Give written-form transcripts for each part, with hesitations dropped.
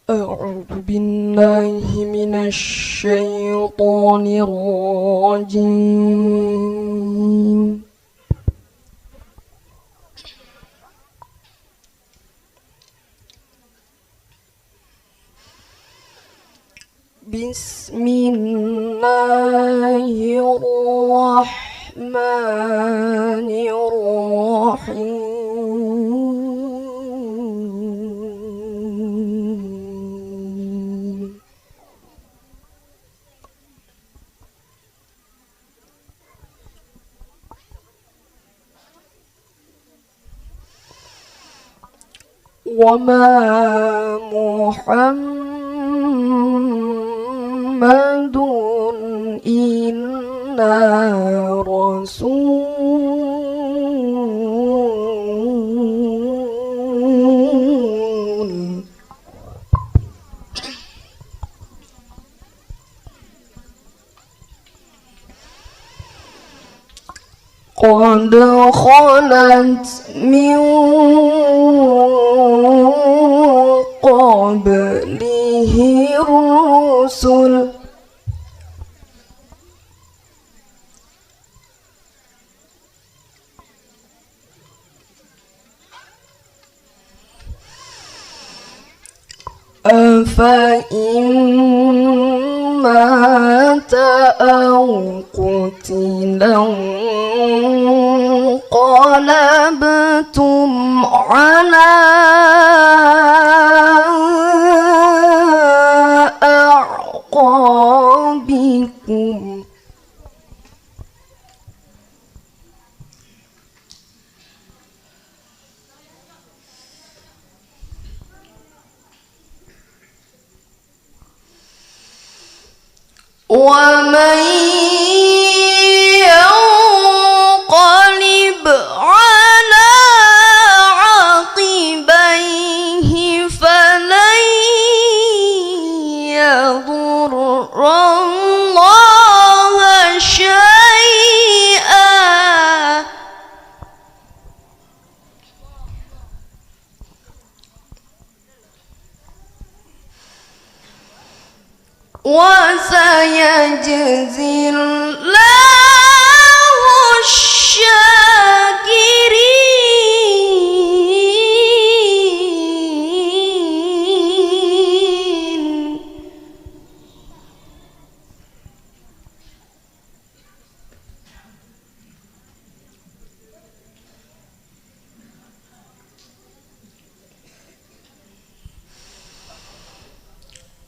أعوذ بالله من الشيطان الرجيم. بسم الله الرحمن الرحيم. وما محمد إلا رسول قد خلت من قبله الرسل أفإن مات أو قتلا انقلبتم على أعقابكم ومن ينقلب على عقبيه فلن يضر الله شيئا وسيجزي الله الشاكرين.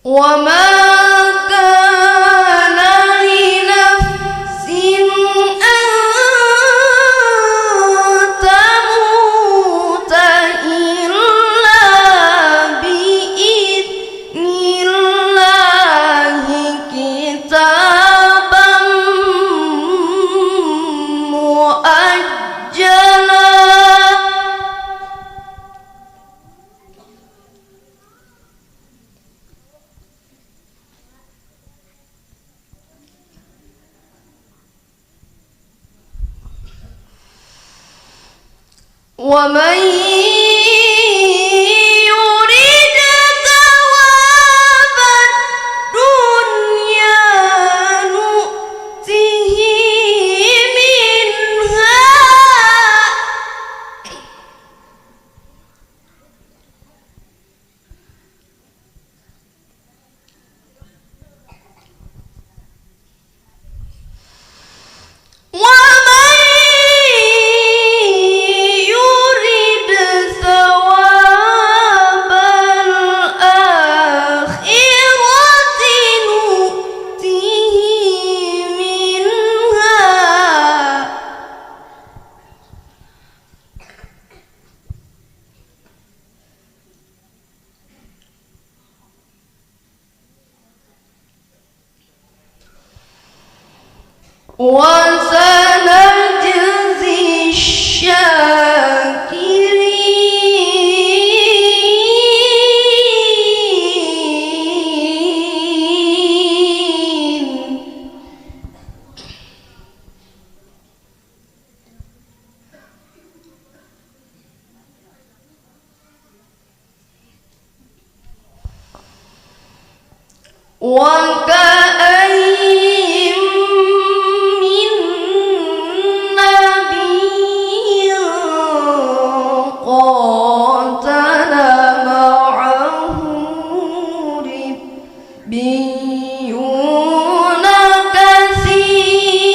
وما كان لنفس أن تموت إلا بإذن الله كتابا مؤجلا ومن يريد ثواب الدنيا نؤته منها وسنجزي الشاكرين. وكأين من نبي قاتل معه ربيون كثير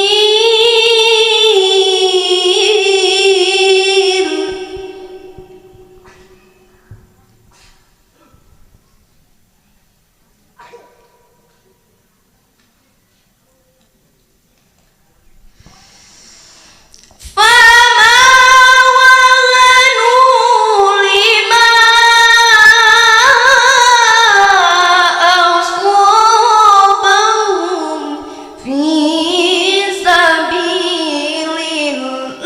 فما وهنوا لما أصابهم في سبيل الله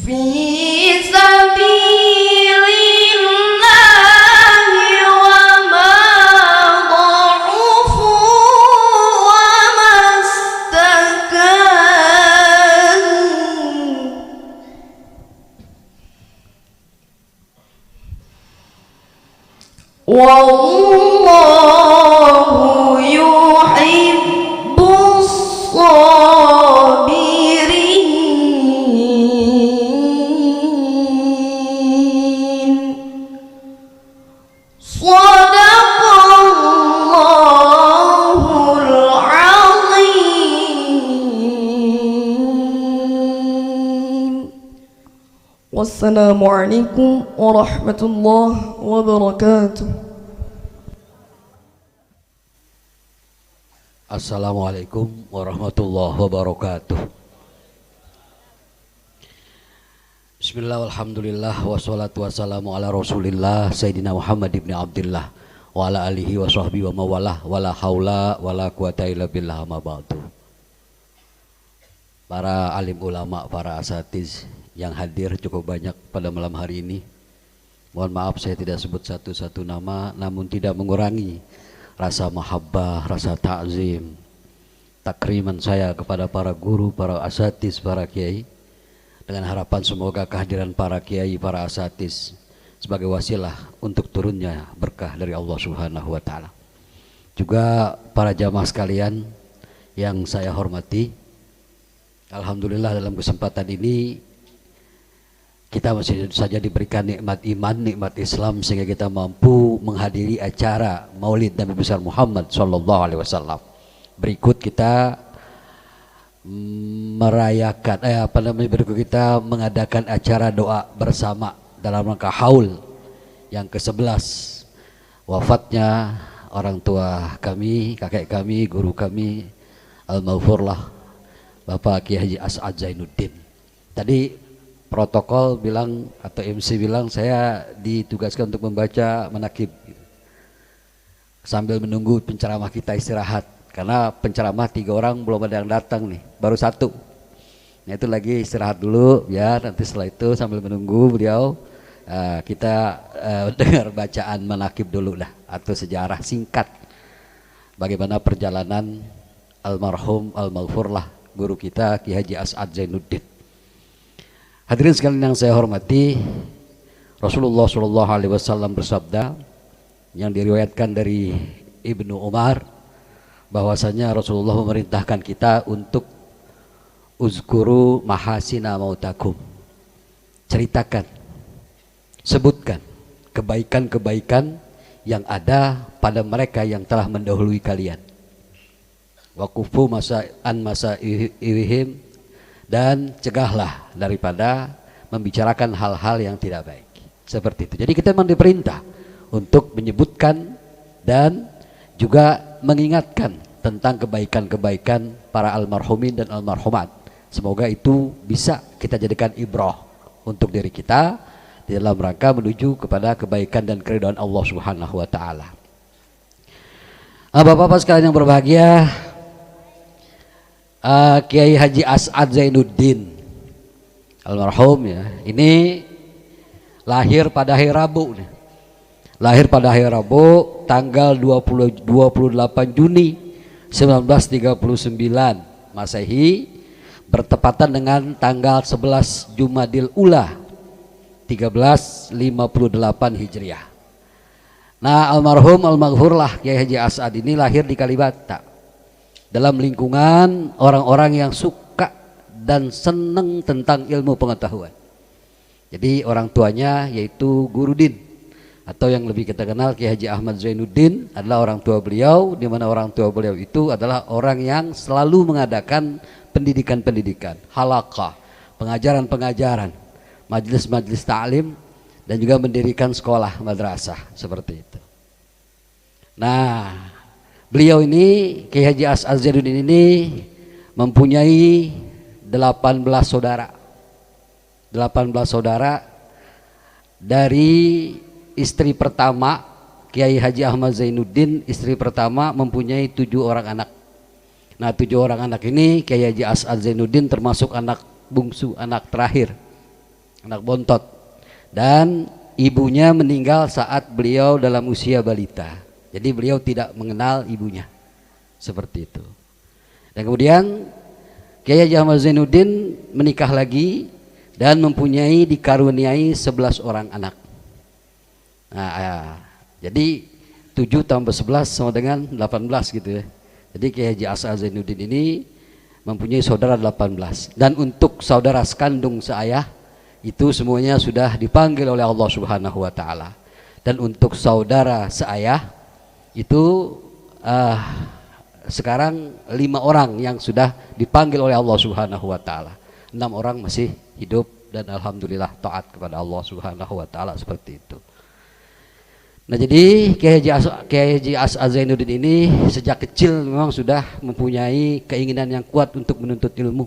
في سبيل الله وما ضعفوا وما استكانوا والله يحب الصابرين صدق الله العظيم والسلام عليكم ورحمة الله وبركاته. Assalamualaikum warahmatullahi wabarakatuh. Bismillah walhamdulillah wassalatu wassalamu ala rasulillah Sayyidina Muhammad ibn Abdillah wa ala alihi wa sahbihi wa mawalah wala haula wala quwata illa billah ma ba'du. Para alim ulama, para asatiz yang hadir cukup banyak pada malam hari ini. Mohon maaf saya tidak sebut satu-satu nama, namun tidak mengurangi rasa mahabbah, rasa ta'zim, takriman saya kepada para guru, para asatiz, para kiai, dengan harapan semoga kehadiran para kiai, para asatiz sebagai wasilah untuk turunnya berkah dari Allah Subhanahu wa taala. Juga para jamaah sekalian yang saya hormati, alhamdulillah dalam kesempatan ini kita masih saja diberikan nikmat iman, nikmat Islam sehingga kita mampu menghadiri acara Maulid Nabi besar Muhammad sallallahu alaihi wasallam. Berikut kita merayakan berikut kita mengadakan acara doa bersama dalam rangka haul yang ke-11 wafatnya orang tua kami, kakek kami, guru kami Al-Maghfurlah Bapak Kiai Haji As'ad Zainuddin. Tadi protokol bilang atau MC bilang saya ditugaskan untuk membaca manakib sambil menunggu penceramah kita istirahat, karena penceramah 3 orang belum ada yang datang nih, baru 1. Nah itu lagi istirahat dulu ya, nanti setelah itu sambil menunggu beliau kita dengar bacaan manakib dulu lah, atau sejarah singkat bagaimana perjalanan almarhum Al-Maghfurlah guru kita Ki Haji As'ad Zainuddin. Hadirin sekalian yang saya hormati, Rasulullah SAW bersabda yang diriwayatkan dari Ibnu Umar bahwasanya Rasulullah memerintahkan kita untuk uzkuru mahasina mautakum, ceritakan, sebutkan kebaikan-kebaikan yang ada pada mereka yang telah mendahului kalian. Wakufu masa ihim, dan cegahlah daripada membicarakan hal-hal yang tidak baik. Seperti itu. Jadi kita memang diperintah untuk menyebutkan dan juga mengingatkan tentang kebaikan-kebaikan para almarhumin dan almarhumat. Semoga itu bisa kita jadikan ibrah untuk diri kita di dalam rangka menuju kepada kebaikan dan keridhaan Allah Subhanahu wa taala. Bapak-bapak sekalian yang berbahagia, Kiai Haji As'ad Zainuddin almarhum ya, ini lahir pada hari Rabu, Lahir pada hari Rabu tanggal 28 Juni 1939 Masehi, bertepatan dengan tanggal 11 Jumadil Ula 1358 Hijriah. Nah, almarhum almaghfurlah Kiai Haji As'ad ini lahir di Kalibata dalam lingkungan orang-orang yang suka dan senang tentang ilmu pengetahuan. Jadi orang tuanya yaitu Guru Din, atau yang lebih kita kenal Kiai Haji Ahmad Zainuddin adalah orang tua beliau, di mana orang tua beliau itu adalah orang yang selalu mengadakan pendidikan-pendidikan, halaqah, pengajaran-pengajaran, majelis-majelis ta'lim, dan juga mendirikan sekolah madrasah seperti itu. Nah, beliau ini Kiai Haji As'ad Zainuddin ini mempunyai 18 saudara. 18 saudara. Dari istri pertama Kiai Haji Ahmad Zainuddin, istri pertama mempunyai 7 orang anak. Nah, 7 orang anak ini Kiai Haji As'ad Zainuddin termasuk anak bungsu, anak terakhir, anak bontot. Dan ibunya meninggal saat beliau dalam usia balita. Jadi beliau tidak mengenal ibunya. Seperti itu. Dan kemudian Kiai Haji Ahmad Zainuddin menikah lagi dan mempunyai dikaruniai 11 orang anak. Nah, jadi 7 tambah 11 sama dengan 18 gitu ya. Jadi Kiai Haji As'ad Zainuddin ini mempunyai saudara 18. Dan untuk saudara sekandung seayah itu semuanya sudah dipanggil oleh Allah Subhanahu wa taala. Dan untuk saudara seayah itu sekarang 5 orang yang sudah dipanggil oleh Allah Subhanahu wa taala. 6 orang masih hidup dan alhamdulillah taat kepada Allah Subhanahu wa taala seperti itu. Nah, jadi Kiai Haji As'ad Zainuddin ini sejak kecil memang sudah mempunyai keinginan yang kuat untuk menuntut ilmu.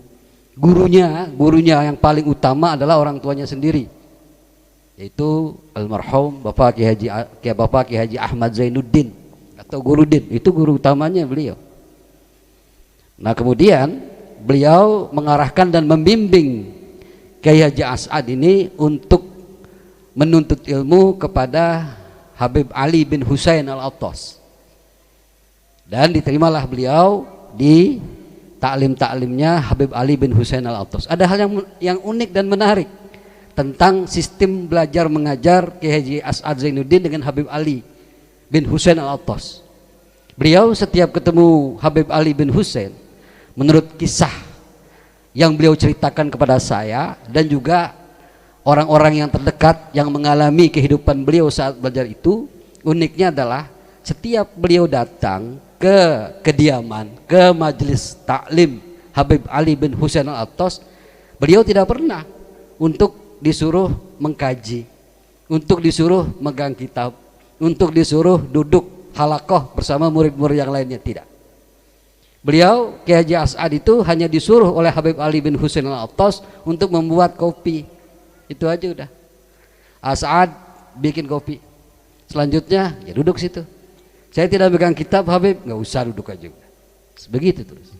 Gurunya yang paling utama adalah orang tuanya sendiri, yaitu almarhum Bapak Kiai Haji Ahmad Zainuddin atau Guru Din. Itu guru utamanya beliau. Nah, kemudian beliau mengarahkan dan membimbing Kiai Haji As'ad ini untuk menuntut ilmu kepada Habib Ali bin Husain Al-Attas. Dan diterimalah beliau di taklimnya Habib Ali bin Husain Al-Attas. Ada hal yang unik dan menarik tentang sistem belajar mengajar Kiai Haji As'ad Zainuddin dengan Habib Ali bin Husain Al-Attas. Beliau setiap ketemu Habib Ali bin Husain, menurut kisah yang beliau ceritakan kepada saya dan juga orang-orang yang terdekat yang mengalami kehidupan beliau saat belajar itu, uniknya adalah setiap beliau datang ke kediaman, ke majelis taklim Habib Ali bin Husain Al-Attas, beliau tidak pernah untuk disuruh mengkaji, untuk disuruh megang kitab, untuk disuruh duduk halaqah bersama murid-murid yang lainnya, tidak. Beliau Kiai Haji As'ad itu hanya disuruh oleh Habib Ali bin Husain Al-Attas untuk membuat kopi. Itu aja udah. As'ad bikin kopi. Selanjutnya ya duduk situ. Saya tidak pegang kitab Habib, nggak usah duduk aja. Begitu terus.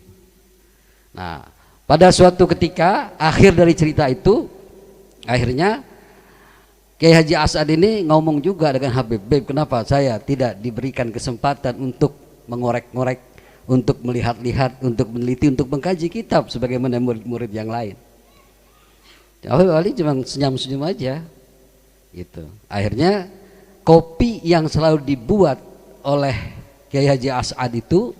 Nah, pada suatu ketika akhir dari cerita itu, akhirnya Kiai Haji As'ad ini ngomong juga dengan Habib, "Beb, kenapa saya tidak diberikan kesempatan untuk mengorek-ngorek, untuk melihat-lihat, untuk meneliti, untuk mengkaji kitab sebagaimana murid-murid yang lain?" Habib Ali cuma senyum-senyum aja gitu. Akhirnya kopi yang selalu dibuat oleh Kiai Haji As'ad itu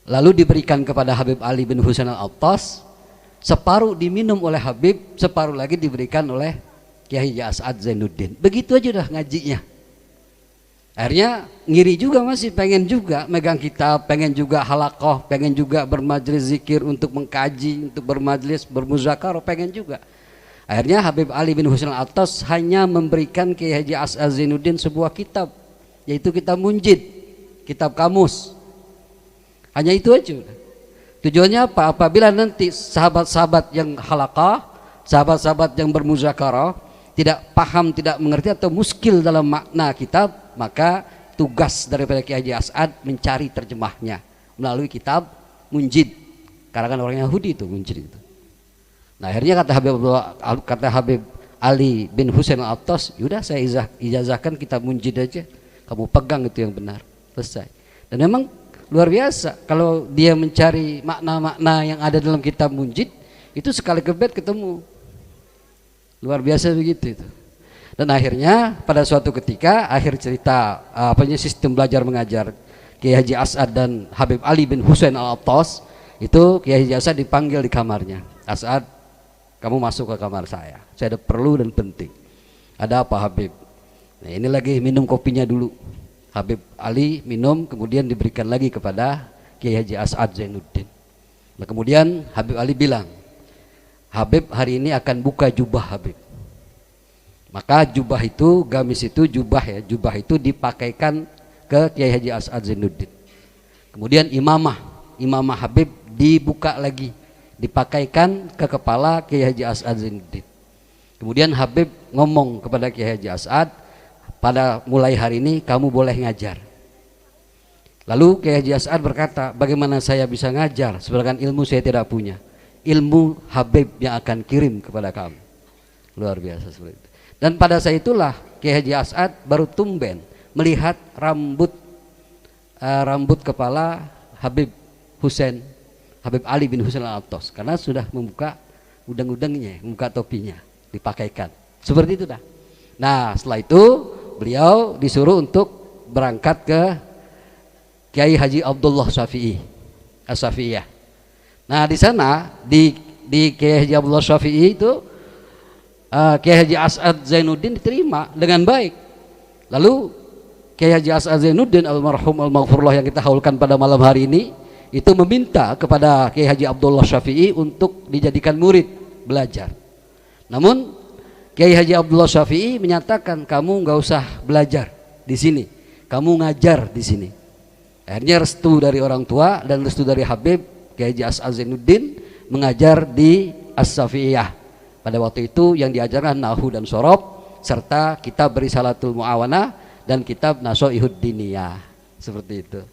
lalu diberikan kepada Habib Ali bin Husain Al-Attas, separuh diminum oleh Habib, separuh lagi diberikan oleh Kiai Haji As'ad Zainuddin. Begitu aja udah ngajinya. Akhirnya ngiri juga, masih pengen juga megang kitab, pengen juga halaqah, pengen juga bermajlis zikir untuk mengkaji, untuk bermajlis bermuzakarah, pengen juga. Akhirnya Habib Ali bin Husain Al-Attas hanya memberikan Kiai Haji As'ad Zainuddin sebuah kitab, yaitu kitab Munjid, kitab kamus. Hanya itu aja. Tujuannya apa? Apabila nanti sahabat-sahabat yang halaqah, sahabat-sahabat yang bermuzakarah tidak paham, tidak mengerti atau muskil dalam makna kitab, maka tugas daripada Kiai Haji As'ad mencari terjemahnya melalui kitab Munjid, karangan orang Yahudi itu Munjid itu. Nah, akhirnya kata Habib Ali bin Husain Al-Attas, yaudah saya ijazahkan kitab Munjid aja, kamu pegang itu yang benar, selesai. Dan memang luar biasa kalau dia mencari makna-makna yang ada dalam kitab Munjid, itu sekali kebet ketemu, luar biasa begitu itu. Dan akhirnya pada suatu ketika akhir cerita sistem belajar mengajar Kiai Haji As'ad dan Habib Ali bin Husain Al-Attas, itu Kiai Haji As'ad dipanggil di kamarnya. As'ad, kamu masuk ke kamar saya ada perlu dan penting. Ada apa Habib? Nah, ini lagi minum kopinya dulu. Habib Ali minum, kemudian diberikan lagi kepada Kiai Haji As'ad Zainuddin. Nah, kemudian Habib Ali bilang, Habib hari ini akan buka jubah Habib. Maka jubah itu, gamis itu, jubah itu dipakaikan ke Kiai Haji As'ad Zainuddin. Kemudian imamah Habib dibuka lagi, dipakaikan ke kepala Kiai Haji As'ad Zainuddin. Kemudian Habib ngomong kepada Kiai Haji As'ad, pada mulai hari ini kamu boleh ngajar. Lalu Kiai Haji As'ad berkata, bagaimana saya bisa ngajar sedangkan ilmu saya tidak punya? Ilmu Habib yang akan kirim kepada kamu. Luar biasa seperti itu. Dan pada saat itulah Kiai Haji As'ad baru tumben melihat rambut kepala Habib Ali bin Husain Al-Attas, karena sudah membuka udang-udangnya, membuka topinya, dipakaikan. Seperti itu dah. Nah, setelah itu beliau disuruh untuk berangkat ke Kiai Haji Abdullah As-Syafi'iyah. Nah, di sana di Kiai Haji Abdullah Syafi'i itu Kiai Haji As'ad Zainuddin diterima dengan baik. Lalu Kiai Haji As'ad Zainuddin almarhum al-maghfurullah yang kita haulkan pada malam hari ini, itu meminta kepada Kiai Haji Abdullah Syafi'i untuk dijadikan murid belajar. Namun Kiai Haji Abdullah Syafi'i menyatakan, kamu nggak usah belajar di sini, kamu ngajar di sini. Akhirnya restu dari orang tua dan restu dari Habib, Kiai Haji As'ad Zainuddin mengajar di As-Syafi'iyah. Pada waktu itu yang diajarkan Nahwu dan Shorob, serta kitab Risalatul Mu'awanah dan kitab Nasoihud Diniyah. Seperti itu.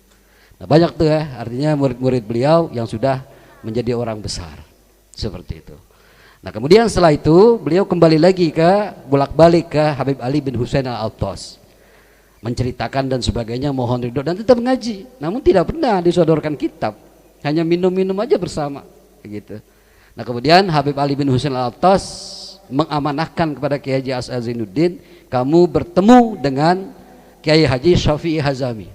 Nah, banyak tuh ya, artinya murid-murid beliau yang sudah menjadi orang besar. Seperti itu. Nah, kemudian setelah itu beliau kembali lagi bolak-balik ke Habib Ali bin Husain Al-Attas, menceritakan dan sebagainya, mohon ridho dan tetap mengaji. Namun tidak pernah disodorkan kitab, hanya minum-minum aja bersama gitu. Nah, kemudian Habib Ali bin Husain Al-Attas mengamanahkan kepada Kiai Haji As'ad Zainuddin, kamu bertemu dengan Kiai Haji Syafi'i Hazami.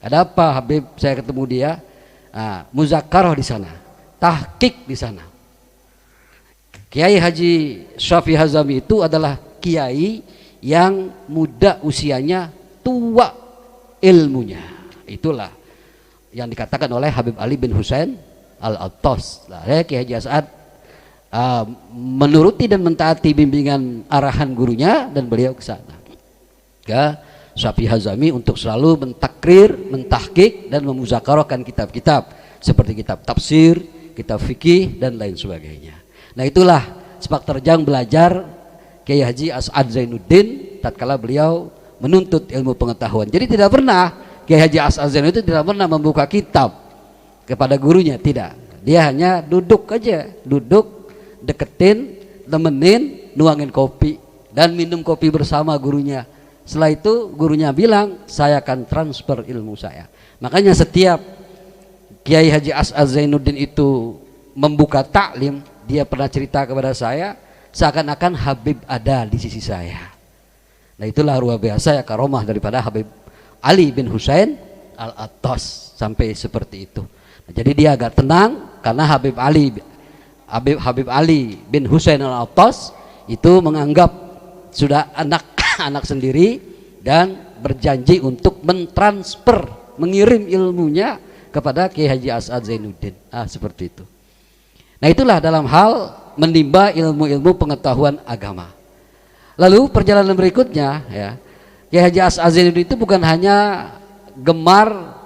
Ada apa Habib? Saya ketemu dia. Muzakarah di sana, tahqiq di sana. Kiai Haji Syafi'i Hazami itu adalah kiai yang muda usianya, tua ilmunya. Itulah yang dikatakan oleh Habib Ali bin Husain Al-Attas. Kiai Haji As'ad menuruti dan mentaati bimbingan arahan gurunya, dan beliau ke sana ke Syafi'i Hazami untuk selalu mentakrir, mentahqiq dan memuzakarahkan kitab-kitab seperti kitab tafsir, kitab fikih dan lain sebagainya. Nah, itulah sepak terjang belajar Kiai Haji As'ad Zainuddin tatkala beliau menuntut ilmu pengetahuan. Jadi tidak pernah Kiai Haji As'ad Zainuddin tidak pernah membuka kitab kepada gurunya, tidak. Dia hanya duduk aja, deketin, temenin, nuangin kopi dan minum kopi bersama gurunya. Setelah itu gurunya bilang, saya akan transfer ilmu saya. Makanya setiap Kiai Haji As'ad Zainuddin itu membuka taklim, dia pernah cerita kepada saya, seakan-akan Habib ada di sisi saya. Nah, itulah luar biasa ya karomah daripada Habib Ali bin Husain Al-Attas, sampai seperti itu. Nah, jadi dia agak tenang karena Habib Ali bin Husain Al-Attas itu menganggap sudah anak sendiri dan berjanji untuk mentransfer, mengirim ilmunya kepada Kiai Haji As'ad Zainuddin. Seperti itu. Nah, itulah dalam hal menimba ilmu-ilmu pengetahuan agama. Lalu perjalanan berikutnya ya, Kiai Haji As'ad Zainuddin itu bukan hanya gemar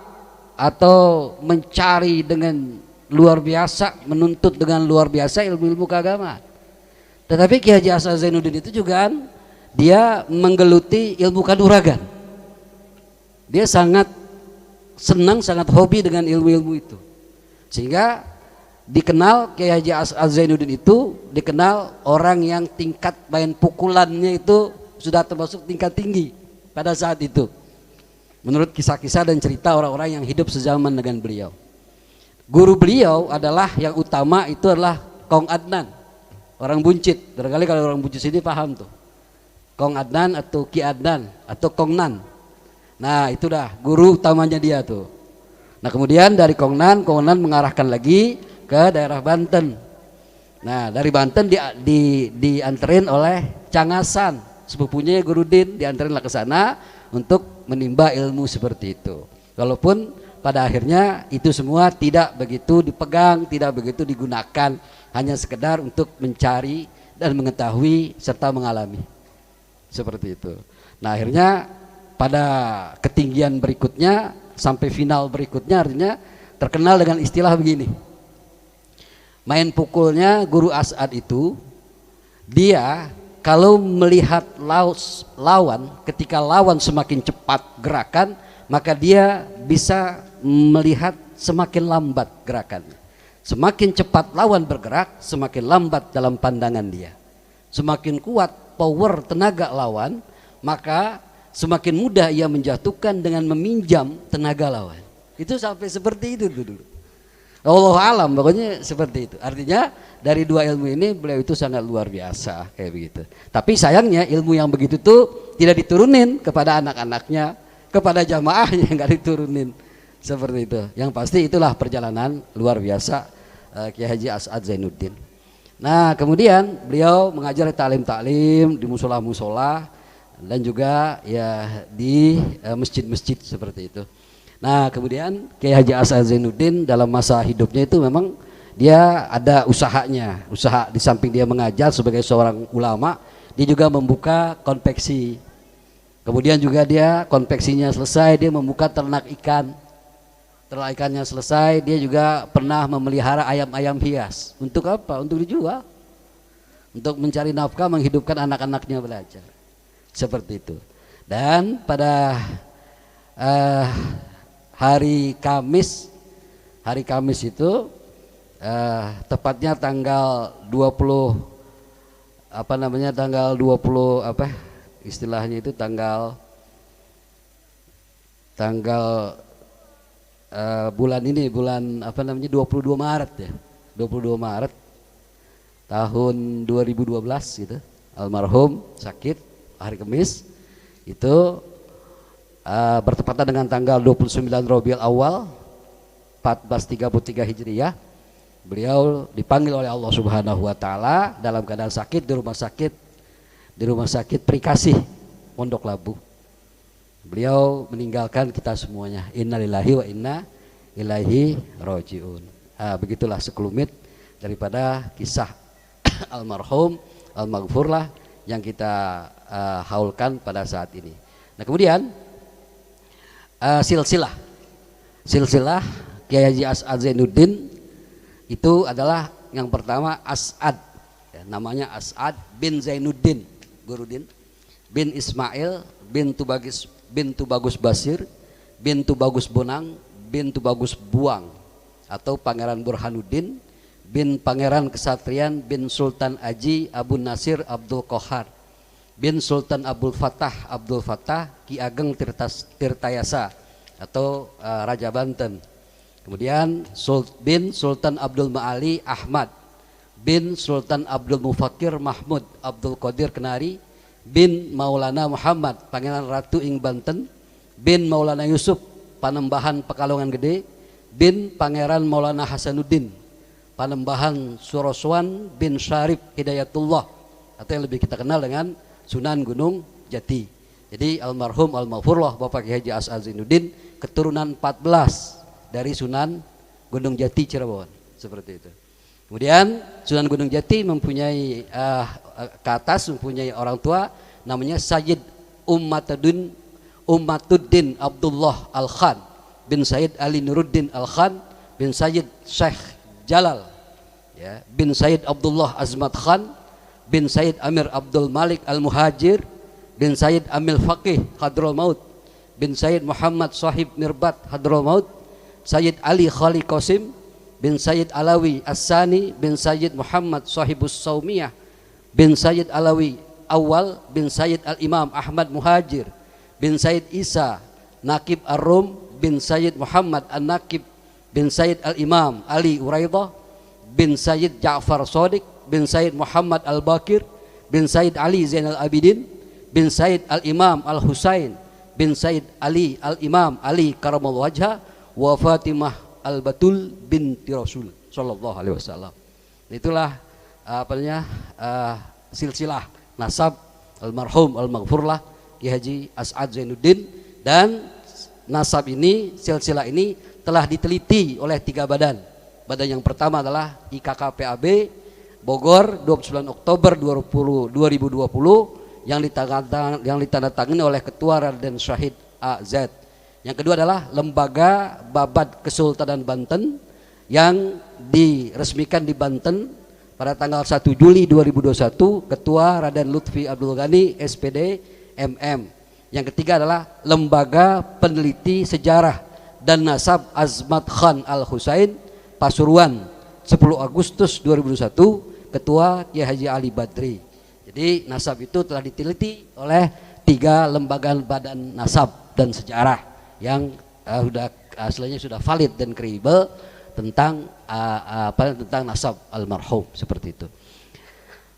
atau mencari dengan luar biasa, menuntut dengan luar biasa ilmu-ilmu keagamaan. Tetapi Kiai Haji As'ad Zainuddin itu juga dia menggeluti ilmu kanuragan. Dia sangat senang, sangat hobi dengan ilmu-ilmu itu. Sehingga dikenal Kiai Haji As'ad Zainuddin itu dikenal orang yang tingkat main pukulannya itu sudah termasuk tingkat tinggi pada saat itu. Menurut kisah-kisah dan cerita orang-orang yang hidup sezaman dengan beliau. Guru beliau adalah yang utama itu adalah Kong Adnan, orang Buncit. Barangkali kalau orang Buncit sini paham tuh. Kong Adnan atau Ki Adnan atau Kong Nan. Nah itu dah guru utamanya dia tuh. Nah kemudian dari Kong Nan mengarahkan lagi ke daerah Banten. Nah dari Banten dianterin oleh Cangasan, sepupunya Guru Din, dianterinlah ke sana untuk menimba ilmu seperti itu. Walaupun pada akhirnya itu semua tidak begitu dipegang, tidak begitu digunakan, hanya sekedar untuk mencari dan mengetahui serta mengalami seperti itu. Nah akhirnya pada ketinggian berikutnya sampai final berikutnya artinya terkenal dengan istilah begini. Main pukulnya Guru As'ad itu, dia kalau melihat lawan, ketika lawan semakin cepat gerakan, maka dia bisa melihat semakin lambat gerakannya. Semakin cepat lawan bergerak, semakin lambat dalam pandangan dia. Semakin kuat power tenaga lawan, maka semakin mudah ia menjatuhkan dengan meminjam tenaga lawan. Itu sampai seperti itu dulu. Allah alam, pokoknya seperti itu. Artinya dari dua ilmu ini beliau itu sangat luar biasa kayak begitu. Tapi sayangnya ilmu yang begitu tuh tidak diturunin kepada anak-anaknya, kepada jamaahnya nggak diturunin seperti itu. Yang pasti itulah perjalanan luar biasa Kiai Haji As'ad Zainuddin. Nah kemudian beliau mengajar taklim-taklim di musola-musola dan juga ya di masjid-masjid seperti itu. Nah kemudian Kiai Haji As'ad Zainuddin dalam masa hidupnya itu memang dia ada usahanya, usaha di samping dia mengajar sebagai seorang ulama, dia juga membuka konveksi. Kemudian juga dia konveksinya selesai, dia membuka ternak ikan. Ternak ikannya selesai, dia juga pernah memelihara ayam-ayam hias. Untuk apa? Untuk dijual. Untuk mencari nafkah, menghidupkan anak-anaknya belajar. Seperti itu. Dan pada hari Kamis itu tepatnya tanggal 20 istilahnya itu tanggal bulan 22 Maret ya. 22 Maret tahun 2012 gitu. Almarhum sakit hari Kamis itu bertepatan dengan tanggal 29 Rabiul Awal 1433 Hijriah. Beliau dipanggil oleh Allah Subhanahu wa taala dalam keadaan sakit di rumah sakit Prikasih Pondok Labu. Beliau meninggalkan kita semuanya. Innalillahi wa inna ilaihi rajiun. Begitulah sekelumit daripada kisah almarhum almaghfurlah yang kita haulkan pada saat ini. Nah kemudian silsilah Kiai Haji As'ad Zainuddin itu adalah yang pertama As'ad ya, namanya As'ad bin Zainuddin Gurudin bin Ismail bin Bagus Basir bin Bagus Bonang bin Bagus Buang atau Pangeran Burhanuddin bin Pangeran Kesatrian bin Sultan Aji Abu Nasir Abdul Qohar bin Sultan Abdul Fattah Ki Ageng Tirtayasa atau Raja Banten. Kemudian bin Sultan Abdul Ma'ali Ahmad bin Sultan Abdul Mufakir Mahmud Abdul Qadir Kenari bin Maulana Muhammad Pangeran Ratu ing Banten bin Maulana Yusuf Panembahan Pekalongan Gede bin Pangeran Maulana Hasanuddin Panembahan Suroswan bin Syarif Hidayatullah atau yang lebih kita kenal dengan Sunan Gunung Jati. Jadi almarhum almaghfurlah Bapak Kiai Haji As'ad Zainuddin keturunan 14 dari Sunan Gunung Jati Cirebon seperti itu. Kemudian Sunan Gunung Jati mempunyai ke atas mempunyai orang tua namanya Sayyid Ummatuddin Abdullah Al-Khan bin Sayyid Ali Nuruddin Al-Khan bin Sayyid Syekh Jalal ya, bin Sayyid Abdullah Azmat Khan bin Sayyid Amir Abdul Malik Al-Muhajir bin Sayyid Amil Faqih Hadrul Maut bin Sayyid Muhammad Sahib Mirbat Hadrul Maut Sayyid Ali Khali Qasim bin Sayyid Alawi As-Sani bin Sayyid Muhammad Sahibus Saumiyah bin Sayyid Alawi Awal bin Sayyid Al-Imam Ahmad Muhajir bin Sayyid Isa Naqib Ar-Rum bin Sayyid Muhammad An-Naqib bin Sayyid Al-Imam Ali Uraidah bin Sayyid Ja'far Shadiq bin Sayyid Muhammad Al-Bakir bin Sayyid Ali Zainal Abidin bin Sayyid Al-Imam Al-Husain bin Sayyid Ali Al-Imam Ali Karamallahu Wajha wa Fatimah Al-Batul binti Rasul sallallahu alaihi wasallam. Itulah silsilah nasab almarhum al-maghfurlah Ki Haji As'ad Zainuddin, dan nasab ini, silsilah ini telah diteliti oleh 3 badan. Badan yang pertama adalah IKKPAB Bogor 29 Oktober 2020 yang ditandatangani oleh Ketua Raden Syahid AZ. Yang kedua adalah Lembaga Babat Kesultanan Banten yang diresmikan di Banten pada tanggal 1 Juli 2021, Ketua Raden Lutfi Abdul Ghani SPD MM. Yang ketiga adalah Lembaga Peneliti Sejarah dan Nasab Azmat Khan Al-Husain Pasuruan 10 Agustus 2021, Ketua Kiai Haji Ali Badri. Jadi nasab itu telah diteliti oleh 3 lembaga badan nasab dan sejarah yang sudah valid dan kredibel tentang tentang nasab almarhum, seperti itu.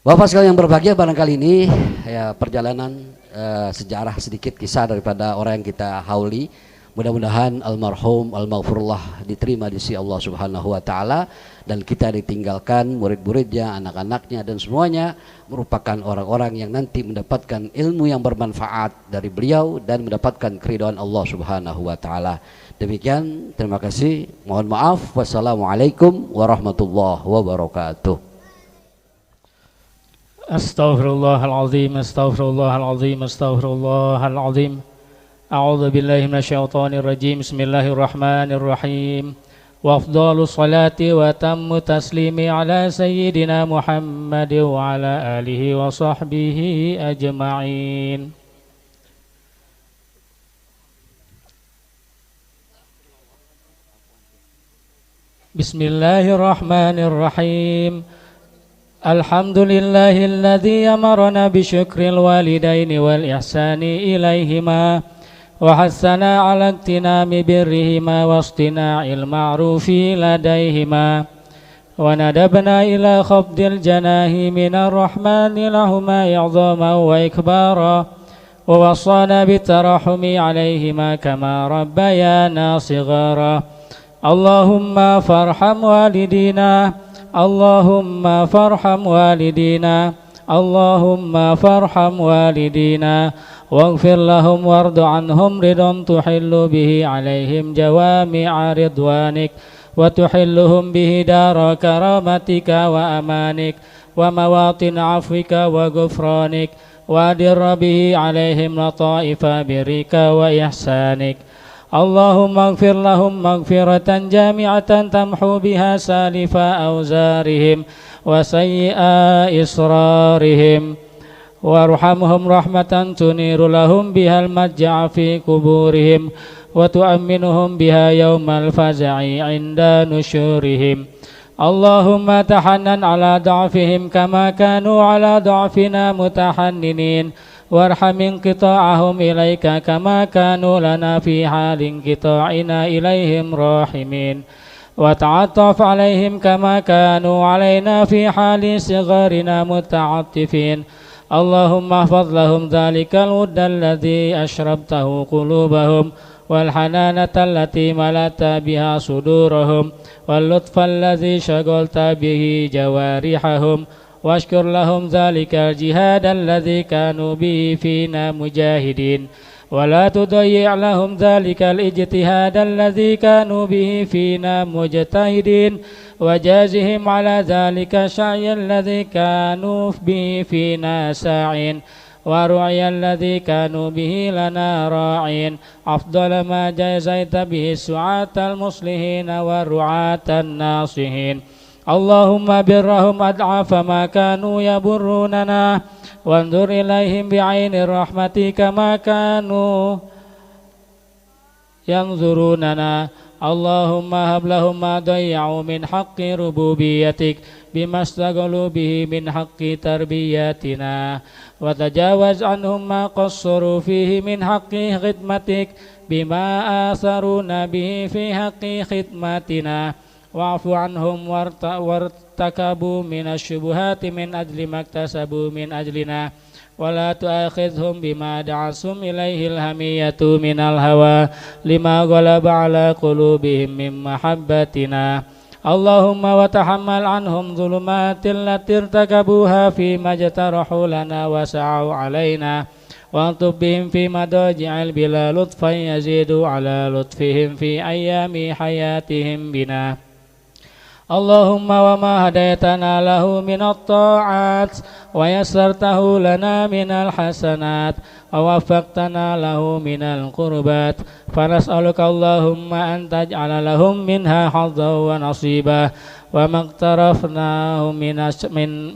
Bapak sekalian yang berbahagia, barangkali ini ya perjalanan sejarah sedikit kisah daripada orang yang kita hauli. Mudah-mudahan almarhum al-maghfurullah diterima di sisi Allah Subhanahu wa taala, dan kita ditinggalkan murid-muridnya, anak-anaknya, dan semuanya merupakan orang-orang yang nanti mendapatkan ilmu yang bermanfaat dari beliau dan mendapatkan keridhaan Allah Subhanahu wa taala. Demikian, terima kasih. Mohon maaf. Wassalamualaikum warahmatullahi wabarakatuh. Astaghfirullahaladzim, astaghfirullahaladzim, astaghfirullahaladzim. A'udzu billahi minasyaitonir rajim. Bismillahirrahmanirrahim. Wa afdhalus salati wa tammu taslimi ala sayyidina Muhammad wa ala alihi wa sahbihi ajma'in. Bismillahirrahmanirrahim. Alhamdulillahilladzi amarna bi syukril walidaini wal ihsani ilaihima wa hassana ala iktinami birrihima wa istina'il ma'rufi ladaihima wa nadabna ila khafdil janahi minar rahmani lahuma i'zama wa ikbara wa wassana bitarahumi alaihima kama rabbayana sighara. Allahumma farham walidina, Allahumma farham walidina, Allahumma farham walidina, waghfir lahum wardu anhum ridhan tuhillu bihi alaihim jawami'a ridwanik wa tuhilluhum bihi dara karamatika wa amanik wa mawatin afwika wa ghufranik wa adirra bihi alaihim lataifa birika wa ihsanik. Allahumma ighfir lahum maghfiratan jami'atan tamhu biha salifa awzarihim wa sayyi'a israrihim warhamhum rahmatan tuniru lahum bihal majja'a fi kuburihim wa tu'amminuhum biha yawmal faza'i inda nusyurihim. Allahumma tahannan ala da'fihim kama kanu ala da'fina mutahanninin warham inqita'ahum ilaika kama kanu lana fi halin qita'ina ilaihim rahimin wa ta'attaf alaihim kama kanu alaina fi hali sigharina muta'attifin. Allahumma hafaz lahum dhalikal wudda alladhi ashrabtahu qulubahum wal hananata allati malata biha sudurahum wal lutfa alladhi shaghalta bihi jawarihahum washkur lahum dhalika al-jihad alladhi kanu bihi fina mujahidin wa la tudayyi' lahum dhalika al-ijtihad alladhi kanu bihi fina mujtahidin wa jazihim ala dhalika sya'ya alladhi kanu bihi fina sa'in wa ru'ya alladhi kanu bihi lana ra'in afdala ma jazaita bihi su'atal muslihin wa ru'atan nasihin. Allahumma birrahum ad'afa ma kanu yaburrunana wanzur ilaihim bi'aini rahmatika ma kanu yanzurunana اللهم هب لهم ما ضيعوا من حق ربوبيتك بما استغلوا به من حق تربياتنا، وتجاوز عنهم ما قصروا فيه من حق خدمتك بما آثرونا به في حق خدمتنا، واعف عنهم وارتكبوا من الشبهات من أجل ما اكتسبوا من أجلنا، ولا تؤاخذهم بما دعتهم إليه الهمية من الهوى لما غلب على قلوبهم من محبتنا. اللهم وتحمل عنهم ظلمات التي ارتكبوها فيما اجترحوا لنا وسعوا علينا، والطف بهم في مضاجع البلا لطفا يزيد على لطفهم في أيام حياتهم بنا. اللهم وما هديتنا له من الطاعات ويسرته لنا من الحسنات ووفقتنا له من القربات، فنسألك اللهم أن تجعل لهم منها حظا ونصيبا، وما اقترفناه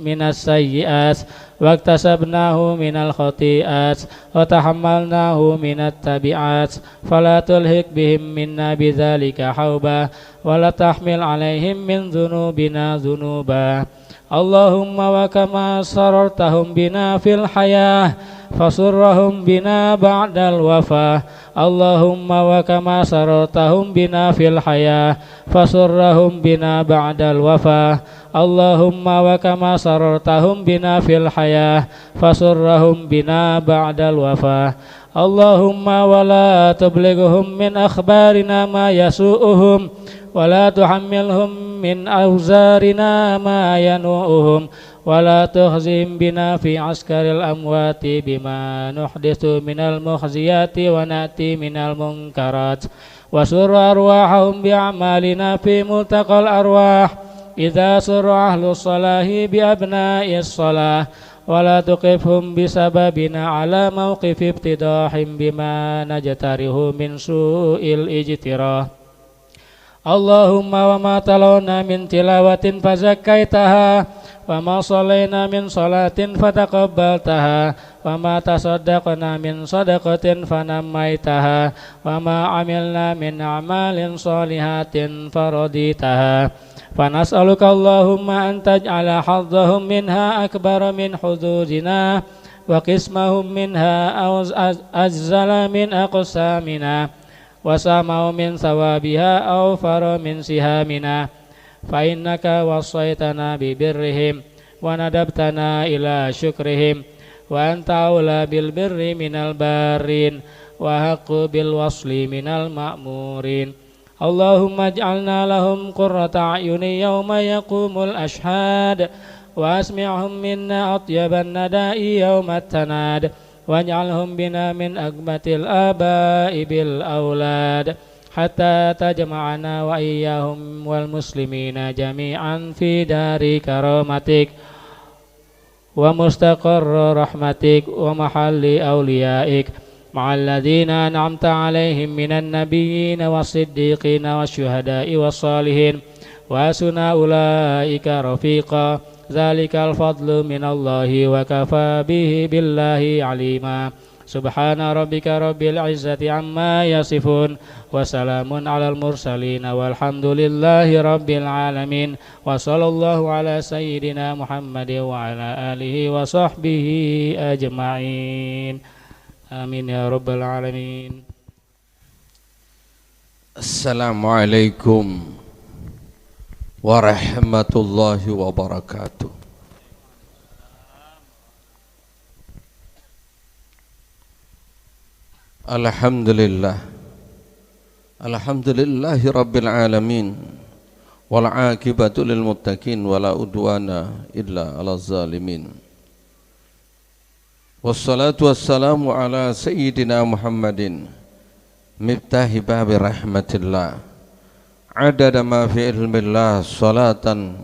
من السيئات واكتسبناه من الخطيئات وتحملناه من التبعات، فلا تلهك بهم منا بذلك حوبا، ولا تحمل عليهم من ذنوبنا ذنوبا. اللهم وكما سررتهم بنا في الحياة فسرهم بنا بعد الوفاة. اللهم وكما سررتهم بنا في الحياة فسرهم بنا بعد الوفاة. اللهم وكما سررتهم بنا في الحياة فسرهم بنا بعد الوفاة. اللهم ولا تبلغهم من أخبارنا ما يسوءهم، ولا تحملهم من أوزارنا ما ينوؤهم، ولا تخزهم بنا في عسكر الأموات بما نحدث من المخزيات ونأتي من المنكرات، وسر أرواحهم بأعمالنا في ملتقى الأرواح إذا سر أهل الصلاة بأبناء الصلاة، ولا تقفهم بسببنا على موقف ابتداح بما نجتره من سوء الاجتراح. اللهم وما تلونا من تلاوة فزكيتها، وما صلينا من صلاة فتقبلتها، وما تصدقنا من صدقة فنميتها، وما عملنا من أعمال صالحات فرضيتها، فنسألك اللهم أن تجعل حظهم منها أكبر من حظوظنا، وقسمهم منها أجزل من أقسامنا، وساموا من ثوابها أوفر من سهامنا، فإنك وصيتنا ببرهم وندبتنا إلى شكرهم، وأنت أولى بالبر من البارين وحق بالوصل من المأمورين. اللهم اجعلنا لهم قرة أعين يوم يقوم الأشهاد، وأسمعهم منا أطيب النداء يوم التناد، واجعلهم بنا من أقبة الآباء بالأولاد، حتى تجمعنا وإياهم والمسلمين جميعا في دار كرامتك ومستقر رحمتك ومحل أوليائك، مع الذين أنعمت عليهم من النبيين والصديقين والشهداء والصالحين، وحسن أولئك رفيقا. ذلك الفضل من الله وكفى به بالله عليما. سبحان ربك رب العزة عما يصفون، وسلام على المرسلين، والحمد لله رب العالمين، وصلى الله على سيدنا محمد وعلى آله وصحبه أجمعين. آمين يا رب العالمين. Assalamualaikum warahmatullahi wabarakatuh. Alhamdulillahi rabbil alamin, wal aqibatu lil muttaqin, wala udwana illa ala zalimin. Wassalatu wassalamu ala sayyidina Muhammadin miftahi babi rahmatillah, adada ma fi ilmillah, salatan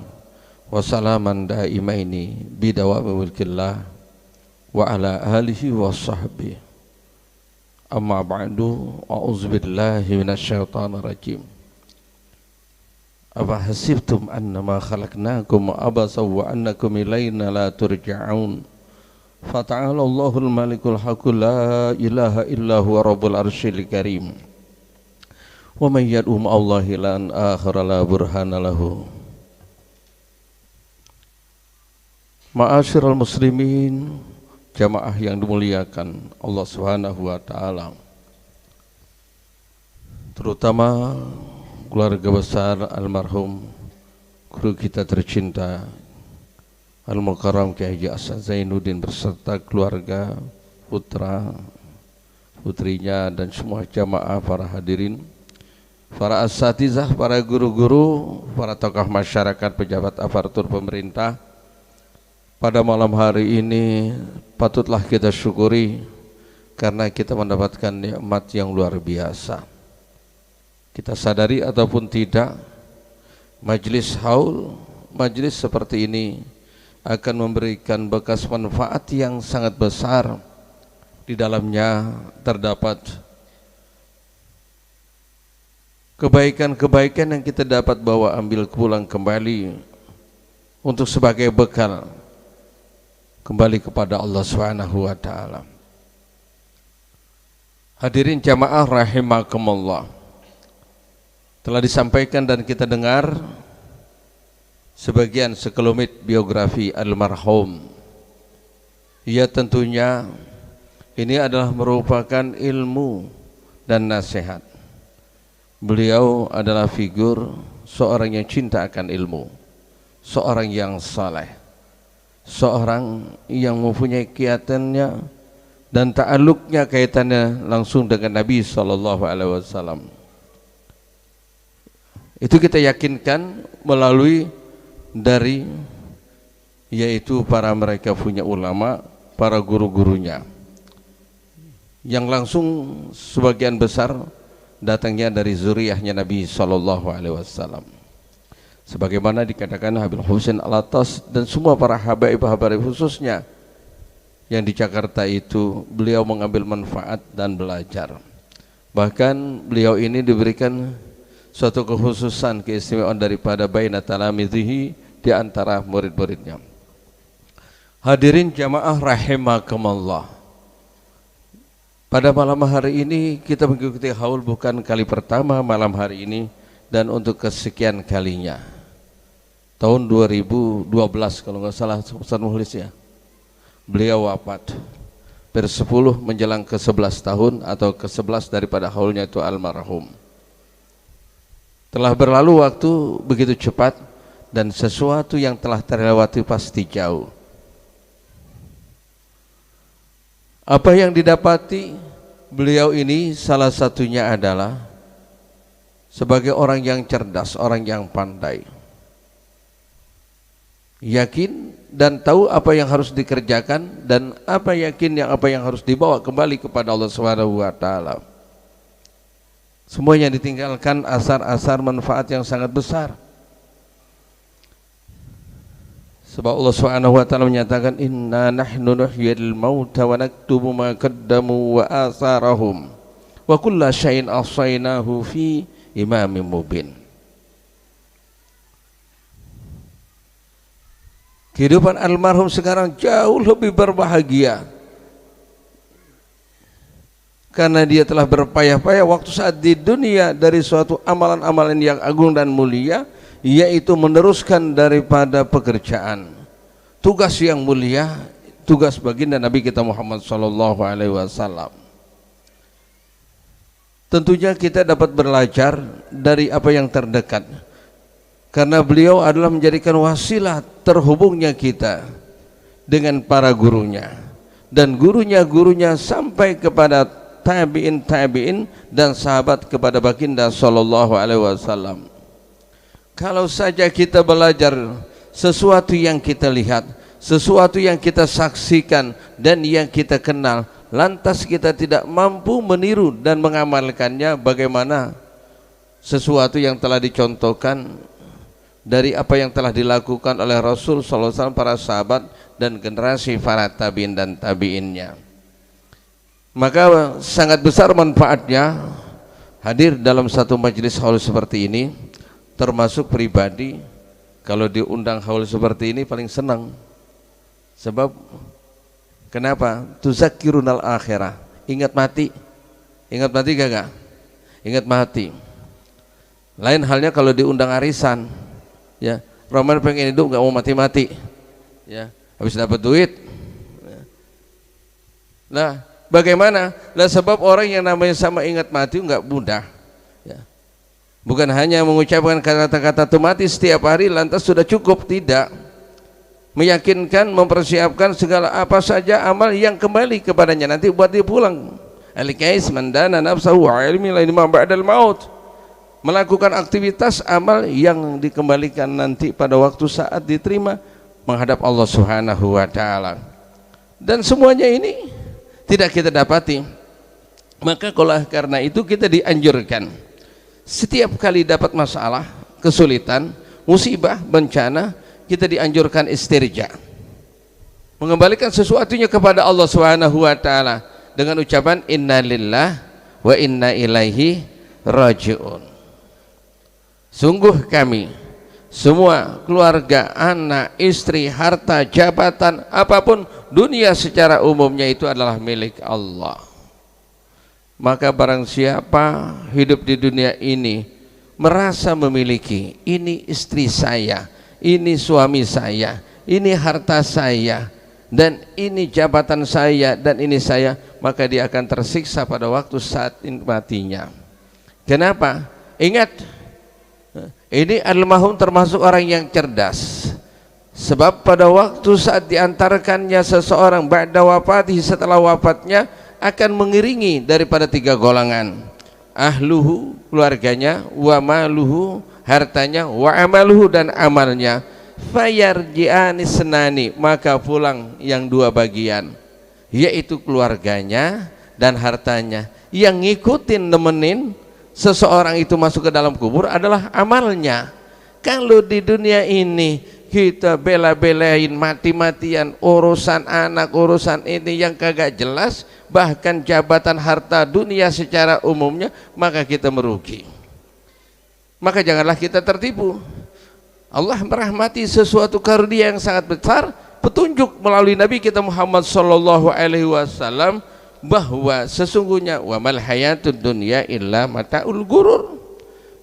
wa salaman daimaini bidawami mulkillah wa ala alihi wa sahbihi. Amma ba'du, a'udzubillahi minasyaitonir rajim. Afa hasibtum annama khalaqnakum abasa wa annakum ilaina la turja'un. Fata'ala Allahul malikul haqqu la ilaha illa huwa rabbul arsyil karim. wa may yad'u ma'allahi ilahan akhar la burhana lahu. Ma'asyiral muslimin, jamaah yang dimuliakan Allah Subhanahu wa taala, terutama keluarga besar almarhum guru kita tercinta Al-Mukarram Kiai Haji As'ad Zainuddin beserta keluarga, putra, putrinya dan semua jamaah, para hadirin, para asatizah, para guru-guru, para tokoh masyarakat, pejabat aparatur pemerintah. Pada malam hari ini patutlah kita syukuri karena kita mendapatkan nikmat yang luar biasa. Kita sadari ataupun tidak, majelis haul, majelis seperti ini akan memberikan bekas manfaat yang sangat besar. Di dalamnya terdapat kebaikan-kebaikan yang kita dapat bawa ambil pulang kembali untuk sebagai bekal kembali kepada Allah Subhanahu wa taala. Hadirin jamaah rahimakumullah, telah disampaikan dan kita dengar sebagian sekelumit biografi almarhum. Ya, tentunya ini adalah merupakan ilmu dan nasihat. Beliau adalah figur seorang yang cinta akan ilmu, seorang yang saleh, seorang yang mempunyai kaitannya dan ta'alluqnya, kaitannya langsung dengan Nabi SAW. Itu kita yakinkan melalui dari yaitu para mereka punya ulama, para guru-gurunya yang langsung sebagian besar datangnya dari zuriyahnya Nabi SAW. Sebagaimana dikatakan Habib Husain Alatas dan semua para habaib-habaib khususnya yang di Jakarta itu, beliau mengambil manfaat dan belajar. Bahkan beliau ini diberikan suatu kekhususan, keistimewaan daripada baina talamidhihi, di antara murid-muridnya. Hadirin jamaah rahimakumullah, pada malam hari ini kita mengikuti haul bukan kali pertama malam hari ini dan untuk kesekian kalinya. Tahun 2012 kalau nggak salah Ustaz Muhlis ya, beliau wafat ber-10 menjelang ke-11 tahun atau ke-11 daripada haulnya itu almarhum. Telah berlalu waktu begitu cepat dan sesuatu yang telah terlewati pasti jauh. Apa yang didapati beliau ini salah satunya adalah sebagai orang yang cerdas, orang yang pandai, yakin dan tahu apa yang harus dikerjakan dan apa yang harus dibawa kembali kepada Allah Subhanahu wa taala. Semuanya ditinggalkan asar-asar manfaat yang sangat besar. Sebab Allah Subhanahu wa taala menyatakan, inna nahnu nuhyil mauta wa naktubu ma qaddamu wa atharahum wa kulla syai'in ahsaynahu fi imamin mubin. Kehidupan almarhum sekarang jauh lebih berbahagia karena dia telah berpayah-payah waktu saat di dunia dari suatu amalan-amalan yang agung dan mulia, yaitu meneruskan daripada pekerjaan tugas yang mulia, tugas baginda Nabi kita Muhammad SAW. Tentunya kita dapat belajar dari apa yang terdekat, karena beliau adalah menjadikan wasilah terhubungnya kita dengan para gurunya dan gurunya sampai kepada tabi'in dan sahabat kepada baginda SAW. Kalau saja kita belajar sesuatu yang kita lihat, sesuatu yang kita saksikan dan yang kita kenal, lantas kita tidak mampu meniru dan mengamalkannya, bagaimana sesuatu yang telah dicontohkan dari apa yang telah dilakukan oleh Rasul SAW, para sahabat dan generasi para tabi'in dan tabi'innya. Maka sangat besar manfaatnya hadir dalam satu majelis haul seperti ini. Termasuk pribadi, kalau diundang haul seperti ini paling senang. Sebab kenapa? Tuzakirunal akhirah, ingat mati. Ingat mati gak? Ingat mati. Lain halnya kalau diundang arisan, ya, Roman pengen hidup nggak mau mati-mati, ya, habis dapat duit. Nah, bagaimana? Lah sebab orang yang namanya sama ingat mati nggak mudah, ya. Bukan hanya mengucapkan kata-kata itu mati setiap hari lantas sudah cukup, tidak. Meyakinkan, mempersiapkan segala apa saja amal yang kembali kepadanya nanti buat dia pulang. Al-Qais mandana nafsahu wa ilmi la ilma ba'dal maut. Melakukan aktivitas amal yang dikembalikan nanti pada waktu saat diterima menghadap Allah Subhanahu wa taala. Dan semuanya ini tidak kita dapati. Maka karena itu kita dianjurkan setiap kali dapat masalah, kesulitan, musibah, bencana, kita dianjurkan istirja, mengembalikan sesuatunya kepada Allah Subhanahu wa taala dengan ucapan inna lillah wa inna ilaihi rajiun. Sungguh kami semua, keluarga, anak, istri, harta, jabatan, apapun dunia secara umumnya itu adalah milik Allah. Maka barang siapa hidup di dunia ini merasa memiliki, ini istri saya, ini suami saya, ini harta saya, dan ini jabatan saya, dan ini saya, maka dia akan tersiksa pada waktu saat matinya. Kenapa? Ingat, ini al-mahum termasuk orang yang cerdas. Sebab pada waktu saat diantarkannya seseorang ba'da wafatihi, setelah wafatnya, akan mengiringi daripada 3 golongan. Ahluhu, keluarganya, wa maluhu, hartanya, wa amaluhu, dan amalnya. Fayarji'ani senani, maka pulang yang 2 bagian, yaitu keluarganya dan hartanya. Yang ngikutin, nemenin seseorang itu masuk ke dalam kubur adalah amalnya. Kalau di dunia ini kita bela-belain mati-matian urusan anak, urusan ini yang kagak jelas, bahkan jabatan harta dunia secara umumnya, maka kita merugi. Maka janganlah kita tertipu. Allah merahmati sesuatu karunia yang sangat besar, petunjuk melalui Nabi kita Muhammad sallallahu alaihi wasallam, bahwa sesungguhnya wa mal hayatud dunya illa mataul gurur.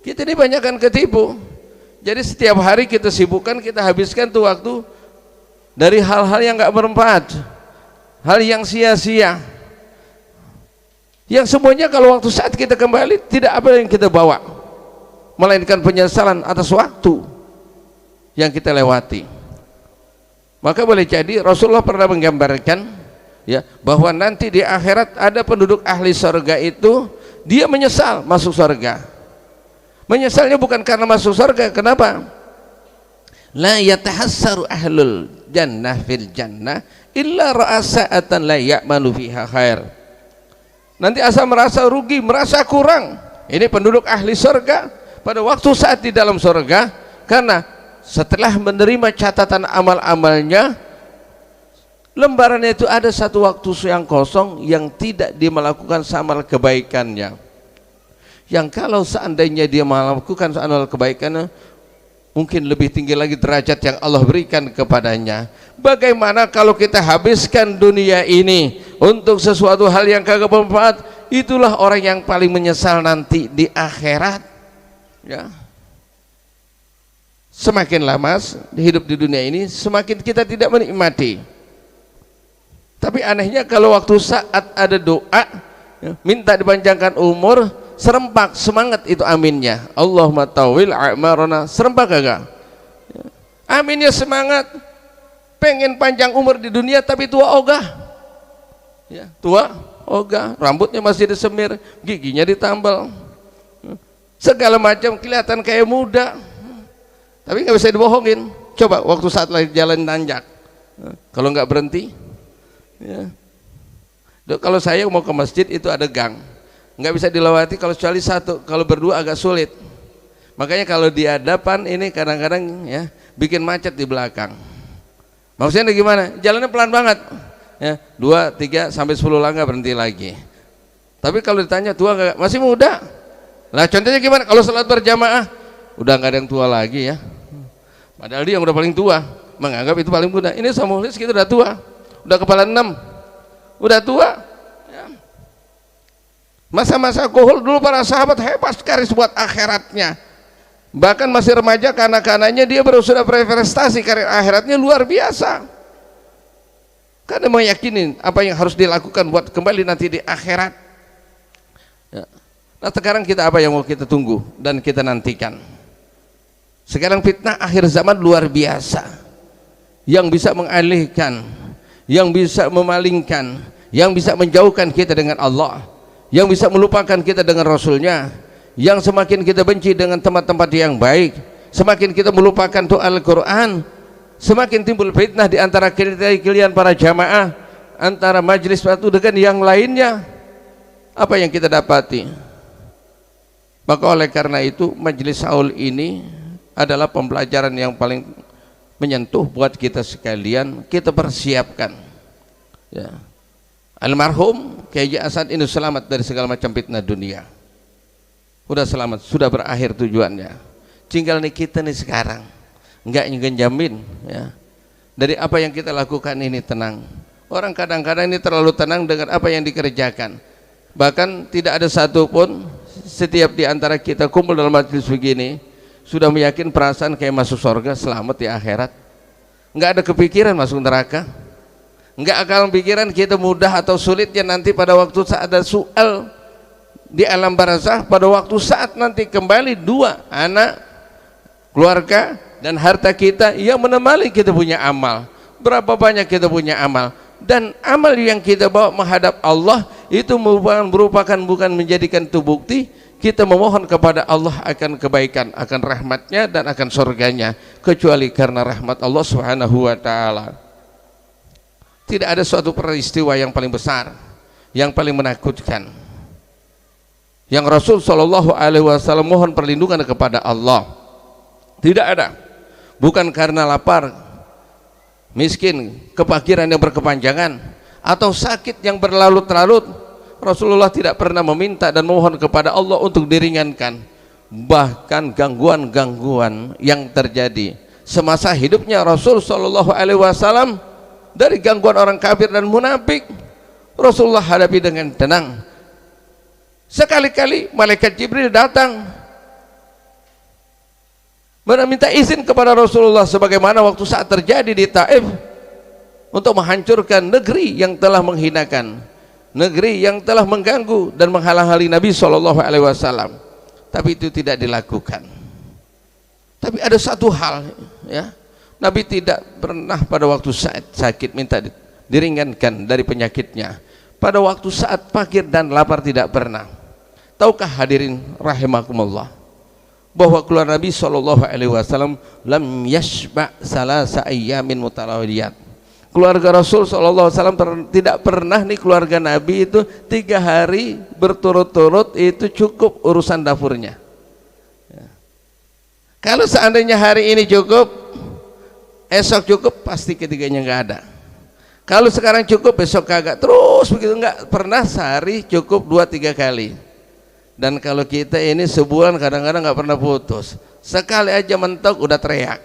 Kita ini banyakkan ketipu. Jadi setiap hari kita sibukkan, kita habiskan tuh waktu dari hal-hal yang enggak bermanfaat, hal yang sia-sia, yang semuanya kalau waktu saat kita kembali tidak apa yang kita bawa, melainkan penyesalan atas waktu yang kita lewati. Maka boleh jadi Rasulullah pernah menggambarkan, ya, bahwa nanti di akhirat ada penduduk ahli surga itu dia menyesal masuk surga. Menyesalnya bukan karena masuk surga. Kenapa? La yatahassaru ahlul jannah fil jannah illa ra'asa'atan la ya'manu fiha khair. Nanti asal merasa rugi, merasa kurang. Ini penduduk ahli surga pada waktu saat di dalam surga, karena setelah menerima catatan amal-amalnya, lembarannya itu ada satu waktu yang kosong yang tidak dia melakukan amal kebaikannya. Yang kalau seandainya dia melakukan amal kebaikannya, mungkin lebih tinggi lagi derajat yang Allah berikan kepadanya. Bagaimana kalau kita habiskan dunia ini untuk sesuatu hal yang kagak bermanfaat? Itulah orang yang paling menyesal nanti di akhirat, ya. Semakin lama hidup di dunia ini, semakin kita tidak menikmati. Tapi anehnya kalau waktu saat ada doa, ya, minta dipanjangkan umur, serempak semangat itu aminnya. Allahumma tawil a'marana, serempak kagak? Ya. Aminnya semangat, pengen panjang umur di dunia tapi tua ogah. Ya, tua ogah, rambutnya masih disemir, giginya ditambal, segala macam kelihatan kayak muda. Tapi nggak bisa dibohongin. Coba waktu saat lagi jalan nanjak, kalau nggak berhenti, ya. Kalau saya mau ke masjid itu ada gang, nggak bisa dilewati kalau kecuali satu, kalau berdua agak sulit. Makanya kalau di hadapan ini kadang-kadang, ya, bikin macet di belakang. Maksudnya gimana? Jalannya pelan banget, ya, 2, 3 sampai 10 langkah berhenti lagi. Tapi kalau ditanya tua nggak, masih muda. Lah contohnya gimana? Kalau salat berjamaah udah nggak ada yang tua lagi, ya. Padahal dia yang udah paling tua, menganggap itu paling muda. Ini sama muhlis kita udah tua, udah kepala 6, udah tua, ya. Masa-masa kuhul dulu para sahabat hebat sekali buat akhiratnya, Bahkan masih remaja, kanak-kanaknya dia baru sudah berprestasi, karir akhiratnya luar biasa. Karena meyakini apa yang harus dilakukan buat kembali nanti di akhirat. Ya. Nah sekarang kita apa yang mau kita tunggu dan kita nantikan? Sekarang fitnah akhir zaman luar biasa, yang bisa mengalihkan, yang bisa memalingkan, yang bisa menjauhkan kita dengan Allah, yang bisa melupakan kita dengan Rasulnya, yang semakin kita benci dengan tempat-tempat yang baik, semakin kita melupakan tuh Al-Quran, semakin timbul fitnah di antara kalian para jamaah, antara majlis satu dengan yang lainnya. Apa yang kita dapati? Maka oleh karena itu majlis haul ini adalah pembelajaran yang paling menyentuh buat kita sekalian. Kita persiapkan ya. Almarhum Kiai Asad ini selamat dari segala macam fitnah dunia, sudah selamat, sudah berakhir tujuannya. Tinggal nih kita nih sekarang enggak ngejamin ya, dari apa yang kita lakukan ini tenang. Orang kadang-kadang ini terlalu tenang dengan apa yang dikerjakan, bahkan tidak ada satupun setiap di antara kita kumpul dalam majelis begini sudah meyakin perasaan kayak masuk surga, selamat di akhirat. Enggak ada kepikiran masuk neraka, enggak akal pikiran kita mudah atau sulitnya nanti pada waktu saat ada soal di alam barzakh, pada waktu saat nanti kembali dua anak, keluarga dan harta kita yang menemani kita punya amal. Berapa banyak kita punya amal, dan amal yang kita bawa menghadap Allah itu merupakan bukan menjadikan itu bukti kita memohon kepada Allah akan kebaikan, akan rahmatnya dan akan surganya, kecuali karena rahmat Allah Subhanahu wa ta'ala. Tidak ada suatu peristiwa yang paling besar, yang paling menakutkan, yang Rasul Shallallahu Alaihi Wasallam mohon perlindungan kepada Allah. Tidak ada, bukan karena lapar, miskin, kefakiran yang berkepanjangan, atau sakit yang berlarut-larut. Rasulullah tidak pernah meminta dan memohon kepada Allah untuk diringankan. Bahkan gangguan-gangguan yang terjadi semasa hidupnya Rasul Shallallahu Alaihi Wasallam dari gangguan orang kafir dan munafik, Rasulullah hadapi dengan tenang. Sekali-kali malaikat Jibril datang meminta izin kepada Rasulullah, sebagaimana waktu saat terjadi di Taif, untuk menghancurkan negeri yang telah menghinakan, negeri yang telah mengganggu dan menghalang-halangi Nabi Shallallahu Alaihi Wasallam. Tapi itu tidak dilakukan. Tapi ada satu hal ya, Nabi tidak pernah pada waktu saat sakit minta diringankan dari penyakitnya. Pada waktu saat fakir dan lapar tidak pernah. Tahukah hadirin rahimakumullah, bahwa keluar Nabi Shallallahu Alaihi Wasallam lam yashba' salasa ayyamin mutalawiyat. Keluarga Rasul Shallallahu Alaihi Wasallam tidak pernah nih, keluarga Nabi itu 3 hari berturut-turut itu cukup urusan dapurnya ya. Kalau seandainya hari ini cukup, esok cukup, pasti ketiganya nggak ada. Kalau sekarang cukup, besok kagak, terus begitu, nggak pernah sehari cukup 2-3 kali. Dan kalau kita ini sebulan kadang-kadang nggak pernah putus, sekali aja mentok udah teriak,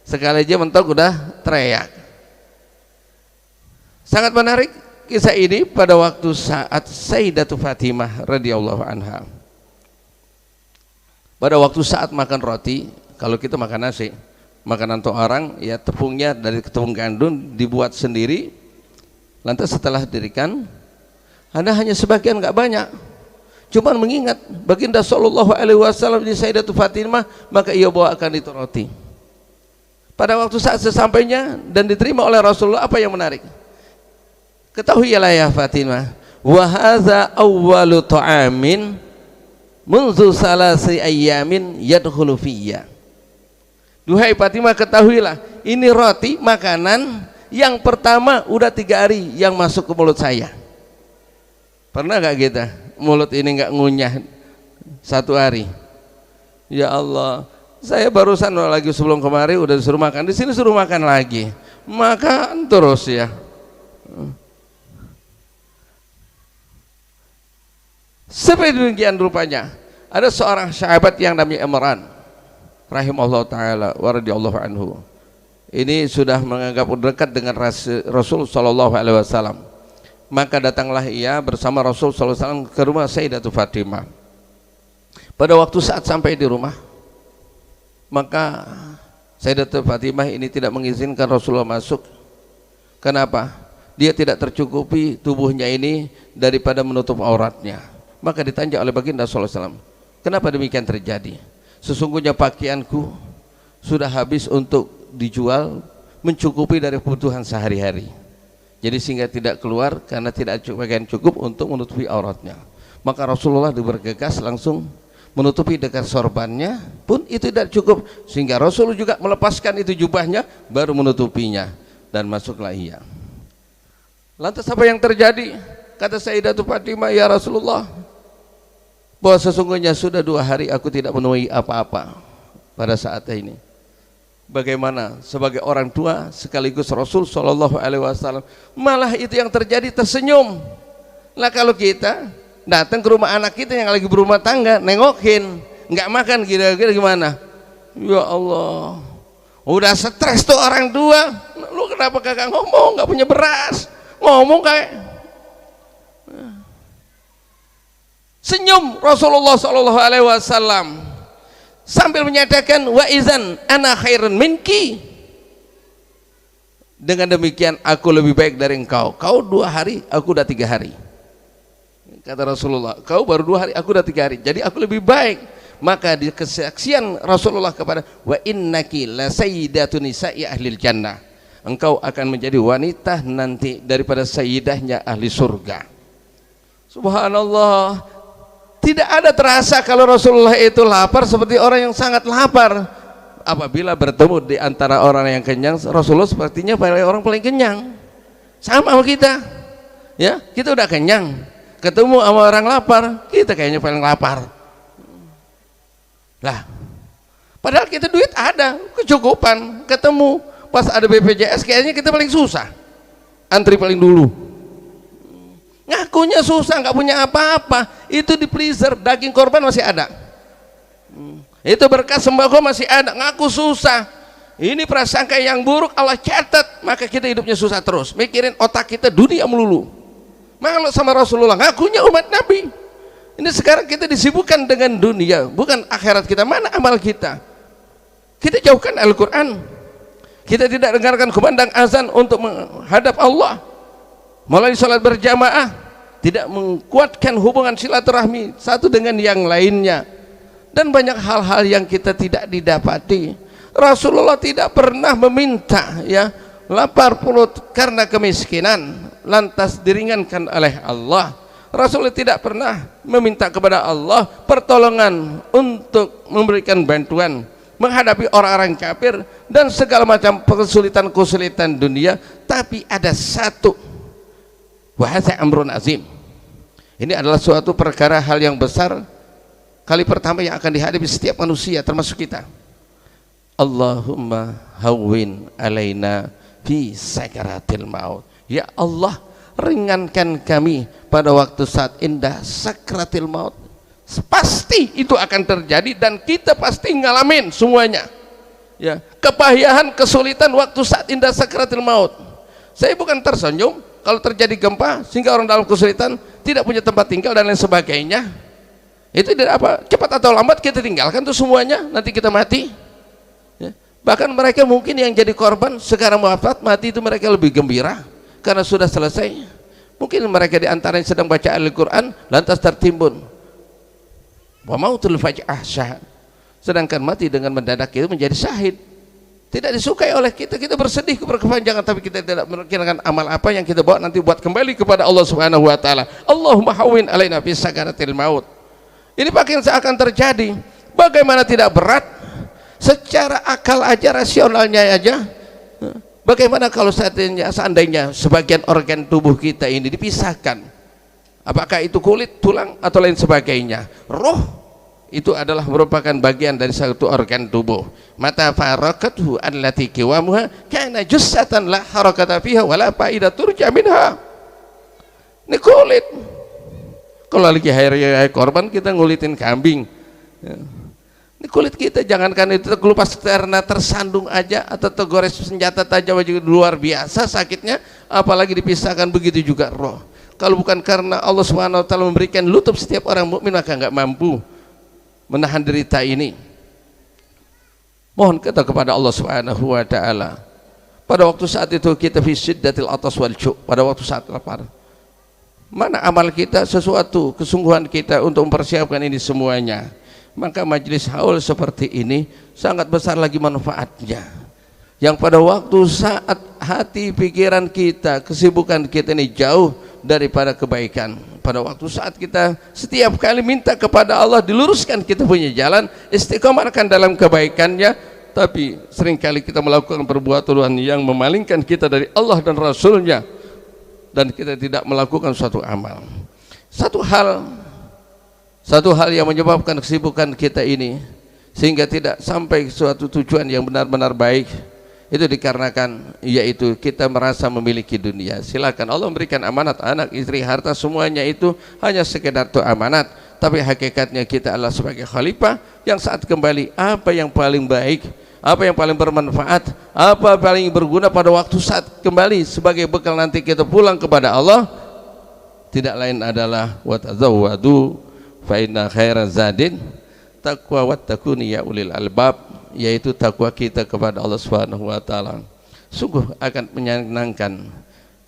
sekali aja mentok udah teriak. Sangat menarik kisah ini pada waktu saat Sayyidatu Fatimah radhiyallahu anha, pada waktu saat makan roti. Kalau kita makan nasi, makanan untuk orang ya, tepungnya dari tepung gandum dibuat sendiri, lantas setelah dirikan Anda hanya sebagian, nggak banyak, cuman mengingat baginda Sallallahu Alaihi Wasallam di Sayyidatu Fatimah, maka ia bawakan itu roti. Pada waktu saat sesampainya dan diterima oleh Rasulullah, apa yang menarik? Ketahuilah ya Fatimah, wa hadza awwalu ta'amin munzu salasi ayyamin yadkhulu fiyya. Duhai Fatimah, ketahuilah, ini roti makanan yang pertama udah 3 hari yang masuk ke mulut saya. Pernah gak kita mulut ini gak ngunyah 1 hari? Ya Allah, saya barusan lagi sebelum kemarin udah disuruh makan, di sini suruh makan lagi, makan terus ya. Seperti demikian rupanya ada seorang sahabat yang namanya Imran rahimahullah ta'ala wa radhiyallahu anhu. Ini sudah menganggap dekat dengan Rasul Sallallahu Alaihi Wasallam. Maka datanglah ia bersama Rasul Sallallahu Alaihi Wasallam ke rumah Sayyidatu Fatimah. Pada waktu saat sampai di rumah, Maka Sayyidatul Fatimah ini tidak mengizinkan Rasulullah masuk. Kenapa? Dia tidak tercukupi tubuhnya ini daripada menutup auratnya. Maka ditanya oleh baginda sallallahu alaihi wasallam, kenapa demikian terjadi? Sesungguhnya pakaianku sudah habis untuk dijual, mencukupi dari kebutuhan sehari-hari. Jadi sehingga tidak keluar karena tidak pakaian cukup untuk menutupi auratnya. Maka Rasulullah bergegas langsung menutupi dekat sorbannya, pun itu tidak cukup, sehingga Rasul juga melepaskan itu jubahnya baru menutupinya, dan masuklah ia. Lantas apa yang terjadi? Kata Sayyidatul Fatimah, ya Rasulullah, bahwa sesungguhnya sudah 2 hari aku tidak menemui apa-apa pada saat ini. Bagaimana sebagai orang tua sekaligus Rasul Shallallahu Alaihi Wasallam, malah itu yang terjadi, tersenyum. Lah kalau kita datang ke rumah anak kita yang lagi berumah tangga, nengokin, nggak makan, kira-kira gimana? Ya Allah, udah stres tuh orang tua. Lu kenapa kagak ngomong? Nggak punya beras, ngomong kayak senyum Rasulullah Shallallahu Alaihi Wasallam sambil menyatakan, wa izan ana khairun minki, dengan demikian aku lebih baik dari engkau. Kau 2 hari, aku udah 3 hari. Kata Rasulullah, kau baru 2 hari, aku udah 3 hari, jadi aku lebih baik. Maka di kesaksian Rasulullah kepada, wa innaki la sayyidatu nisa'i ahlil jannah, engkau akan menjadi wanita nanti daripada sayyidahnya ahli surga. Subhanallah, tidak ada terasa kalau Rasulullah itu lapar seperti orang yang sangat lapar. Apabila bertemu di antara orang yang kenyang, Rasulullah sepertinya orang paling kenyang. Sama sama kita, ya, kita udah kenyang, ketemu sama orang lapar, kita kayaknya paling lapar. Lah, padahal kita duit ada, kecukupan, ketemu pas ada BPJS kayaknya kita paling susah, antri paling dulu. Ngakunya susah, nggak punya apa-apa. Itu di freezer, daging korban masih ada, itu berkas sembako masih ada, ngaku susah. Ini prasangka yang buruk Allah catat, maka kita hidupnya susah terus, mikirin otak kita dunia melulu. Malu sama Rasulullah, ngakunya umat Nabi. Ini sekarang kita disibukkan dengan dunia, bukan akhirat kita. Mana amal kita? Kita jauhkan Al-Quran, kita tidak dengarkan kumandang azan untuk menghadap Allah, melalui salat berjamaah, tidak menguatkan hubungan silaturahmi satu dengan yang lainnya, dan banyak hal-hal yang kita tidak didapati. Rasulullah tidak pernah meminta, ya, lapar perut karena kemiskinan lantas diringankan oleh Allah. Rasulullah tidak pernah meminta kepada Allah pertolongan untuk memberikan bantuan menghadapi orang-orang kafir dan segala macam kesulitan-kesulitan dunia. Tapi ada satu, wahai amrun azim, ini adalah suatu perkara, hal yang besar, kali pertama yang akan dihadapi setiap manusia termasuk kita. Allahumma hawwin alaina fi sakaratil maut. Ya Allah, ringankan kami pada waktu saat indah sakratil maut. Pasti itu akan terjadi dan kita pasti ngalamin semuanya, ya, kepahiyahan, kesulitan waktu saat indah sakratil maut. Saya bukan tersenyum kalau terjadi gempa sehingga orang dalam kesulitan tidak punya tempat tinggal dan lain sebagainya. Itu tidak apa, cepat atau lambat kita tinggalkan tuh semuanya, nanti kita mati, ya. Bahkan mereka mungkin yang jadi korban sekarang wafat, mati itu mereka lebih gembira karena sudah selesai. Mungkin mereka diantaranya sedang baca Al-Quran lantas tertimbun wa mautul faj'ah syahid, sedangkan mati dengan mendadak itu menjadi syahid. Tidak disukai oleh kita, kita bersedih berkepanjangan, tapi kita tidak memikirkan amal apa yang kita bawa nanti buat kembali kepada Allah Subhanahu wa taala. Allahumma hawwin alaina fi sakaratil maut. Ini bahkan akan terjadi. Bagaimana tidak berat secara akal aja, rasionalnya aja. Bagaimana kalau seandainya sebagian organ tubuh kita ini dipisahkan, apakah itu kulit, tulang, atau lain sebagainya? Roh itu adalah merupakan bagian dari satu organ tubuh. Mata farakathu allati qiwamuha kana jussatan la harakata fiha wala faida turja minha. Ini kulit. Kalau lagi hari korban kita ngulitin kambing, ya. Ini kulit kita, jangankan itu kelupas karena tersandung aja atau tergores senjata tajam aja luar biasa sakitnya, apalagi dipisahkan, begitu juga roh. Kalau bukan karena Allah Subhanahu wa taala memberikan lutuf setiap orang mukmin, maka nggak mampu menahan derita ini. Mohon kita kepada Allah Subhanahu wa taala. Pada waktu saat itu kita fi syiddatil atas wal ju', pada waktu saat lapar. Mana amal kita, sesuatu kesungguhan kita untuk mempersiapkan ini semuanya. Maka majlis haul seperti ini sangat besar lagi manfaatnya. Yang pada waktu saat hati pikiran kita, kesibukan kita ini jauh daripada kebaikan, pada waktu saat kita setiap kali minta kepada Allah diluruskan kita punya jalan, istiqomahkan dalam kebaikannya, tapi seringkali kita melakukan perbuatan yang memalingkan kita dari Allah dan Rasulnya, dan kita tidak melakukan suatu amal. Satu hal yang menyebabkan kesibukan kita ini sehingga tidak sampai suatu tujuan yang benar-benar baik, itu dikarenakan yaitu kita merasa memiliki dunia. Silakan Allah memberikan amanat anak, istri, harta, semuanya itu hanya sekedar itu amanat, tapi hakikatnya kita adalah sebagai khalifah yang saat kembali apa yang paling baik, apa yang paling bermanfaat, apa paling berguna pada waktu saat kembali sebagai bekal nanti kita pulang kepada Allah, tidak lain adalah wa tazawwadu fa inna khairaz zadin taqwa wattaquni ya ulil albab, yaitu takwa kita kepada Allah Subhanahu wa taala. Sungguh akan menyenangkan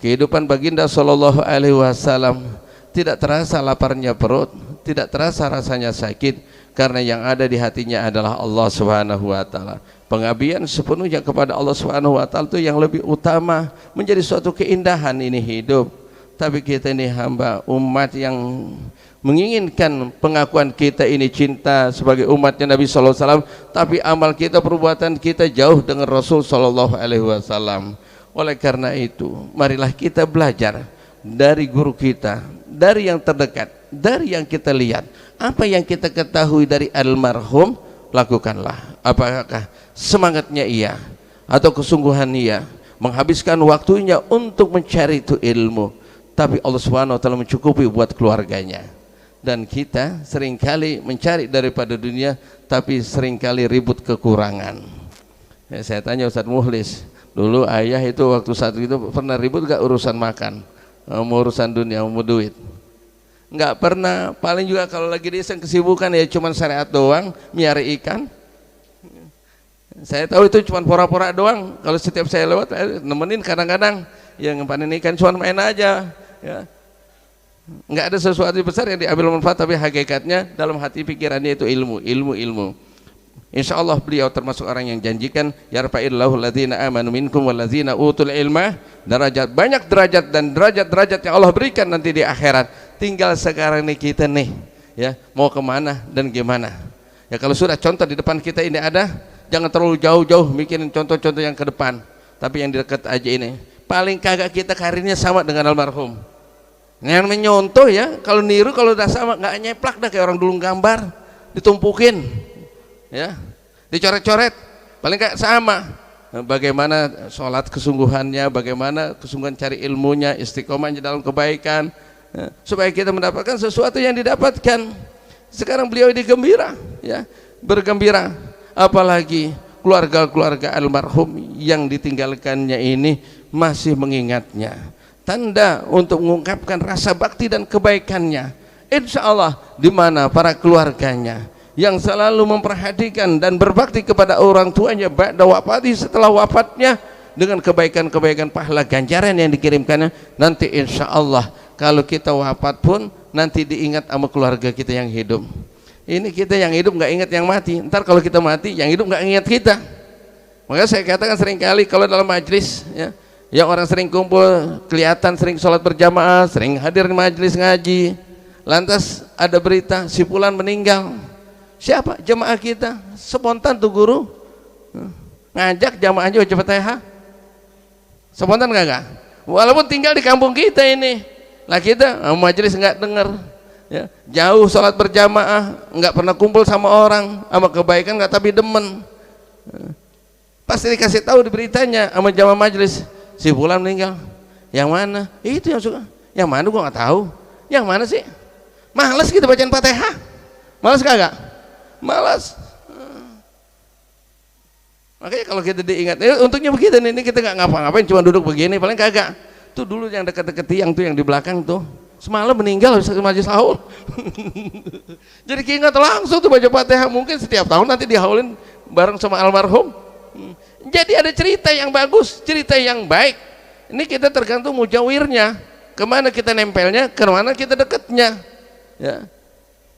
kehidupan baginda sallallahu alaihi wasallam, tidak terasa laparnya perut, tidak terasa rasanya sakit, karena yang ada di hatinya adalah Allah Subhanahu wa taala. Pengabdian sepenuhnya kepada Allah Subhanahu wa taala itu yang lebih utama, menjadi suatu keindahan ini hidup. Tapi kita ini hamba umat yang menginginkan pengakuan kita ini cinta sebagai umatnya Nabi sallallahu alaihi wasallam, tapi amal kita, perbuatan kita jauh dengan Rasul sallallahu alaihi wasallam. Oleh karena itu, marilah kita belajar dari guru kita, dari yang terdekat, dari yang kita lihat. Apa yang kita ketahui dari almarhum, lakukanlah. Apakah semangatnya ia atau kesungguhan ia menghabiskan waktunya untuk mencari itu ilmu, tapi Allah Subhanahu wa taala mencukupi buat keluarganya. Dan kita seringkali mencari daripada dunia, tapi seringkali ribut kekurangan. Ya, saya tanya Ustaz Muhlis, dulu ayah itu waktu saat itu pernah ribut gak urusan makan, mau urusan dunia, mau duit? Enggak pernah. Paling juga kalau lagi desa kesibukan ya cuman syariat doang, miari ikan. Saya tahu itu cuma pora-pora doang. Kalau setiap saya lewat nemenin, kadang-kadang yang panen ikan cuma main aja ya. Enggak ada sesuatu besar yang diambil manfaat, tapi hakikatnya dalam hati pikirannya itu ilmu. Insya Allah beliau termasuk orang yang janjikan yarfa'illahu alladzina amanu minkum walladzina utul ilma darajat. Banyak derajat dan derajat yang Allah berikan nanti di akhirat. Tinggal sekarang nih kita nih ya, mau kemana dan gimana ya. Kalau sudah contoh di depan kita ini ada, jangan terlalu jauh-jauh mikirin contoh-contoh yang ke depan, tapi yang di dekat aja ini. Paling kagak kita karirnya sama dengan almarhum. Yang menyontoh ya, kalau niru kalau udah sama nggak nyeplak dah kayak orang dulu gambar, ditumpukin ya, dicoret-coret, paling kayak sama. Bagaimana sholat kesungguhannya, bagaimana kesungguhan cari ilmunya, istiqomahnya dalam kebaikan ya, supaya kita mendapatkan sesuatu yang didapatkan. Sekarang beliau ini gembira ya, bergembira, apalagi keluarga-keluarga almarhum yang ditinggalkannya ini masih mengingatnya. Tanda untuk mengungkapkan rasa bakti dan kebaikannya. Insya Allah di mana para keluarganya yang selalu memperhatikan dan berbakti kepada orang tuanya ba'da wafati, setelah wafatnya, dengan kebaikan-kebaikan pahala ganjaran yang dikirimkannya, nanti insya Allah kalau kita wafat pun nanti diingat sama keluarga kita yang hidup. Ini kita yang hidup nggak ingat yang mati, ntar kalau kita mati yang hidup nggak ingat kita. Makanya saya katakan seringkali kalau dalam majlis ya, yang orang sering kumpul, kelihatan sering sholat berjamaah, sering hadir di majelis ngaji, lantas ada berita si fulan meninggal. Siapa? Jamaah kita. Spontan tuh guru ngajak jamaahnya baca Fatihah. Spontan kagak? Walaupun tinggal di kampung kita ini, lah kita majelis nggak dengar ya, jauh sholat berjamaah, nggak pernah kumpul sama orang, sama kebaikan nggak, tapi demen. Pasti dikasih tahu di beritanya sama jamaah majelis, si fulan meninggal. Yang mana? Itu yang suka. Yang mana gua nggak tahu. Yang mana sih? Malas kita bacaan Fatihah. Malas kagak? Malas. Makanya kalau kita diingat, untuknya begitu nih, ini kita nggak ngapa-ngapain, cuma duduk begini, paling kagak. Tuh dulu yang dekat-dekat tiang tuh yang di belakang tuh, semalam meninggal bisa majlis haul. Jadi keingat langsung tuh baca Fatihah. Mungkin setiap tahun nanti dihaulin bareng sama almarhum. Jadi ada cerita yang bagus, cerita yang baik. Ini kita tergantung mujawirnya, kemana kita nempelnya, kemana kita dekatnya, ya.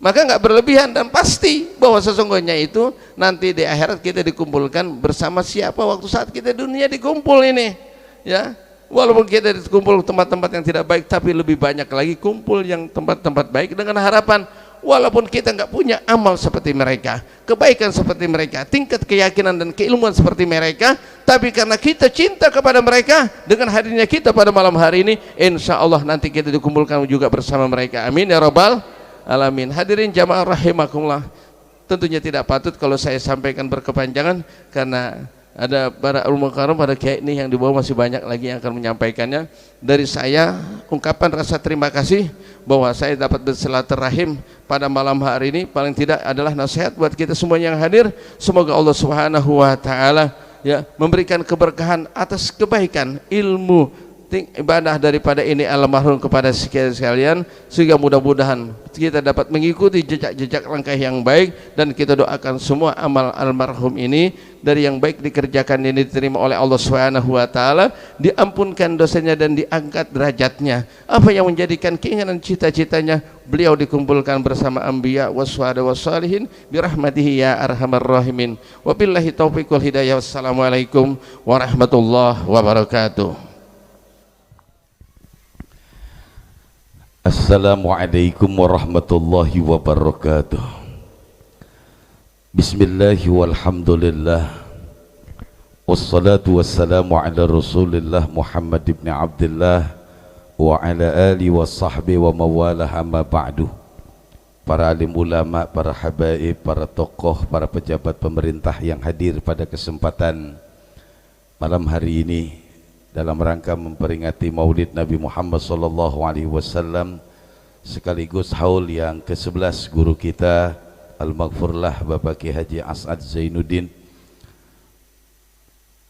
Maka nggak berlebihan, dan pasti bahwa sesungguhnya itu nanti di akhirat kita dikumpulkan bersama siapa waktu saat kita dunia dikumpul ini, ya. Walaupun kita dikumpul tempat-tempat yang tidak baik, tapi lebih banyak lagi kumpul yang tempat-tempat baik dengan harapan walaupun kita nggak punya amal seperti mereka, kebaikan seperti mereka, tingkat keyakinan dan keilmuan seperti mereka, tapi karena kita cinta kepada mereka, dengan hadirnya kita pada malam hari ini, insya Allah nanti kita dikumpulkan juga bersama mereka. Amin ya rabbal alamin. Hadirin jamaah rahimakumullah, tentunya tidak patut kalau saya sampaikan berkepanjangan karena ada para ulama karam, pada kiai ini yang di bawah masih banyak lagi yang akan menyampaikannya. Dari saya ungkapan rasa terima kasih bahwa saya dapat bersilaturahim pada malam hari ini, paling tidak adalah nasihat buat kita semua yang hadir. Semoga Allah Subhanahu wa taala ya memberikan keberkahan atas kebaikan ilmu ibadah daripada ini almarhum kepada sekalian, sehingga mudah-mudahan kita dapat mengikuti jejak-jejak langkah yang baik, dan kita doakan semua amal almarhum ini dari yang baik dikerjakan ini diterima oleh Allah Subhanahu wa taala, diampunkan dosanya dan diangkat derajatnya. Apa yang menjadikan keinginan cita-citanya beliau dikumpulkan bersama anbiya wassuhada wassalihin birahmatihi ya arhamar rahimin. Wabillahi taufiq wal hidayah. Wassalamualaikum warahmatullahi wabarakatuh. Assalamualaikum warahmatullahi wabarakatuh. Bismillahi walhamdulillah, wassalatu wassalamu ala rasulillah Muhammad ibn Abdullah wa ala alihi wa sahbihi wa mawalah, amma ba'du. Para alim ulama, para habaib, para tokoh, para pejabat pemerintah yang hadir pada kesempatan malam hari ini dalam rangka memperingati Maulid Nabi Muhammad SAW, sekaligus haul yang ke-11 guru kita Al-Maghfurlah Bapak Ki Haji As'ad Zainuddin.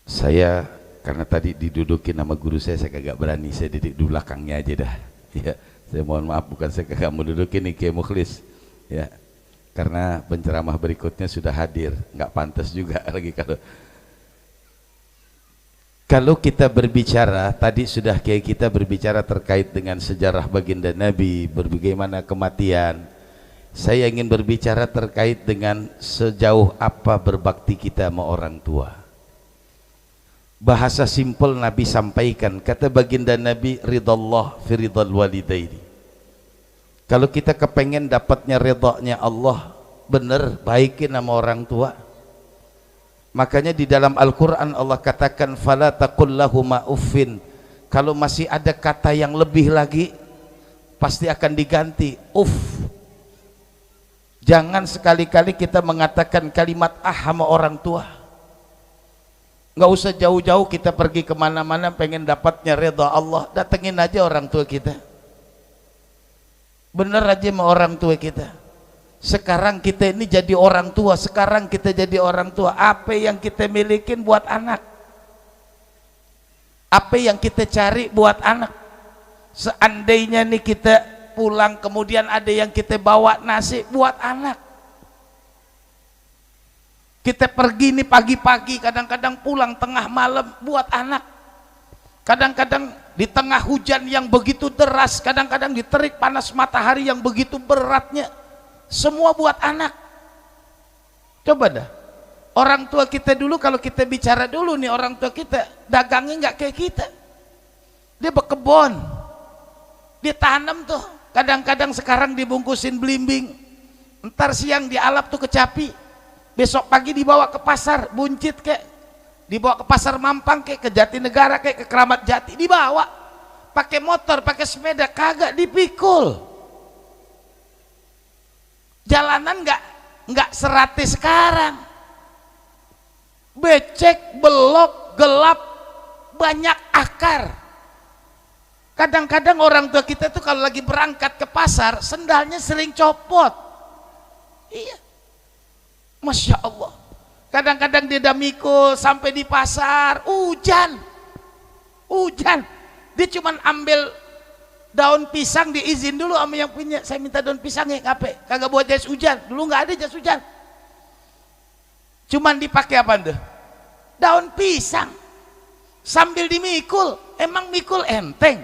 Saya karena tadi didudukin nama guru saya kagak berani, saya duduk di belakangnya aja dah. Ya, saya mohon maaf, bukan saya kagak mau dudukin nih Kiai Mukhlis. Ya, karena penceramah berikutnya sudah hadir, nggak pantas juga lagi kalau kita berbicara, tadi sudah kayak kita berbicara terkait dengan sejarah baginda Nabi, bagaimana kematian. Saya ingin berbicara terkait dengan sejauh apa berbakti kita sama orang tua. Bahasa simpel Nabi sampaikan, kata baginda Nabi, ridallah fi ridal walidaini. Kalau kita kepengen dapatnya ridhanya Allah, bener baikin sama orang tua. Makanya di dalam Al-Quran Allah katakan fala taqul lahuma uffin. Kalau masih ada kata yang lebih lagi pasti akan diganti uff. Jangan sekali-kali kita mengatakan kalimat sama orang tua. Nggak usah jauh-jauh kita pergi kemana-mana pengen dapatnya redha Allah, datengin aja orang tua kita, bener aja sama orang tua kita. Sekarang kita ini jadi orang tua, sekarang kita jadi orang tua, apa yang kita milikin buat anak, apa yang kita cari buat anak. Seandainya nih kita pulang kemudian ada yang kita bawa nasi buat anak, kita pergi nih pagi-pagi, kadang-kadang pulang tengah malam buat anak, kadang-kadang di tengah hujan yang begitu deras, kadang-kadang di terik panas matahari yang begitu beratnya, semua buat anak. Coba dah, orang tua kita dulu, kalau kita bicara dulu nih, orang tua kita dagangnya nggak kayak kita, dia berkebun, dia tanam tuh, kadang-kadang sekarang dibungkusin belimbing, ntar siang dialap tuh kecapi, besok pagi dibawa ke pasar Buncit kek, dibawa ke pasar Mampang kek, ke Jatinegara kek, ke Keramat Jati, dibawa pakai motor, pakai sepeda, kagak dipikul. Jalanan nggak serati sekarang, becek, belok, gelap, banyak akar. Kadang-kadang orang tua kita tuh kalau lagi berangkat ke pasar sendalnya sering copot. Iya, Masya Allah. Kadang-kadang dia udah mikul sampai di pasar, hujan, dia cuman ambil daun pisang, diizin dulu sama yang punya, saya minta daun pisang ya, ngapain? Kagak buat jas hujan, dulu nggak ada jas hujan. cuman dipakai apa tuh? Daun pisang sambil dimikul. Emang mikul enteng?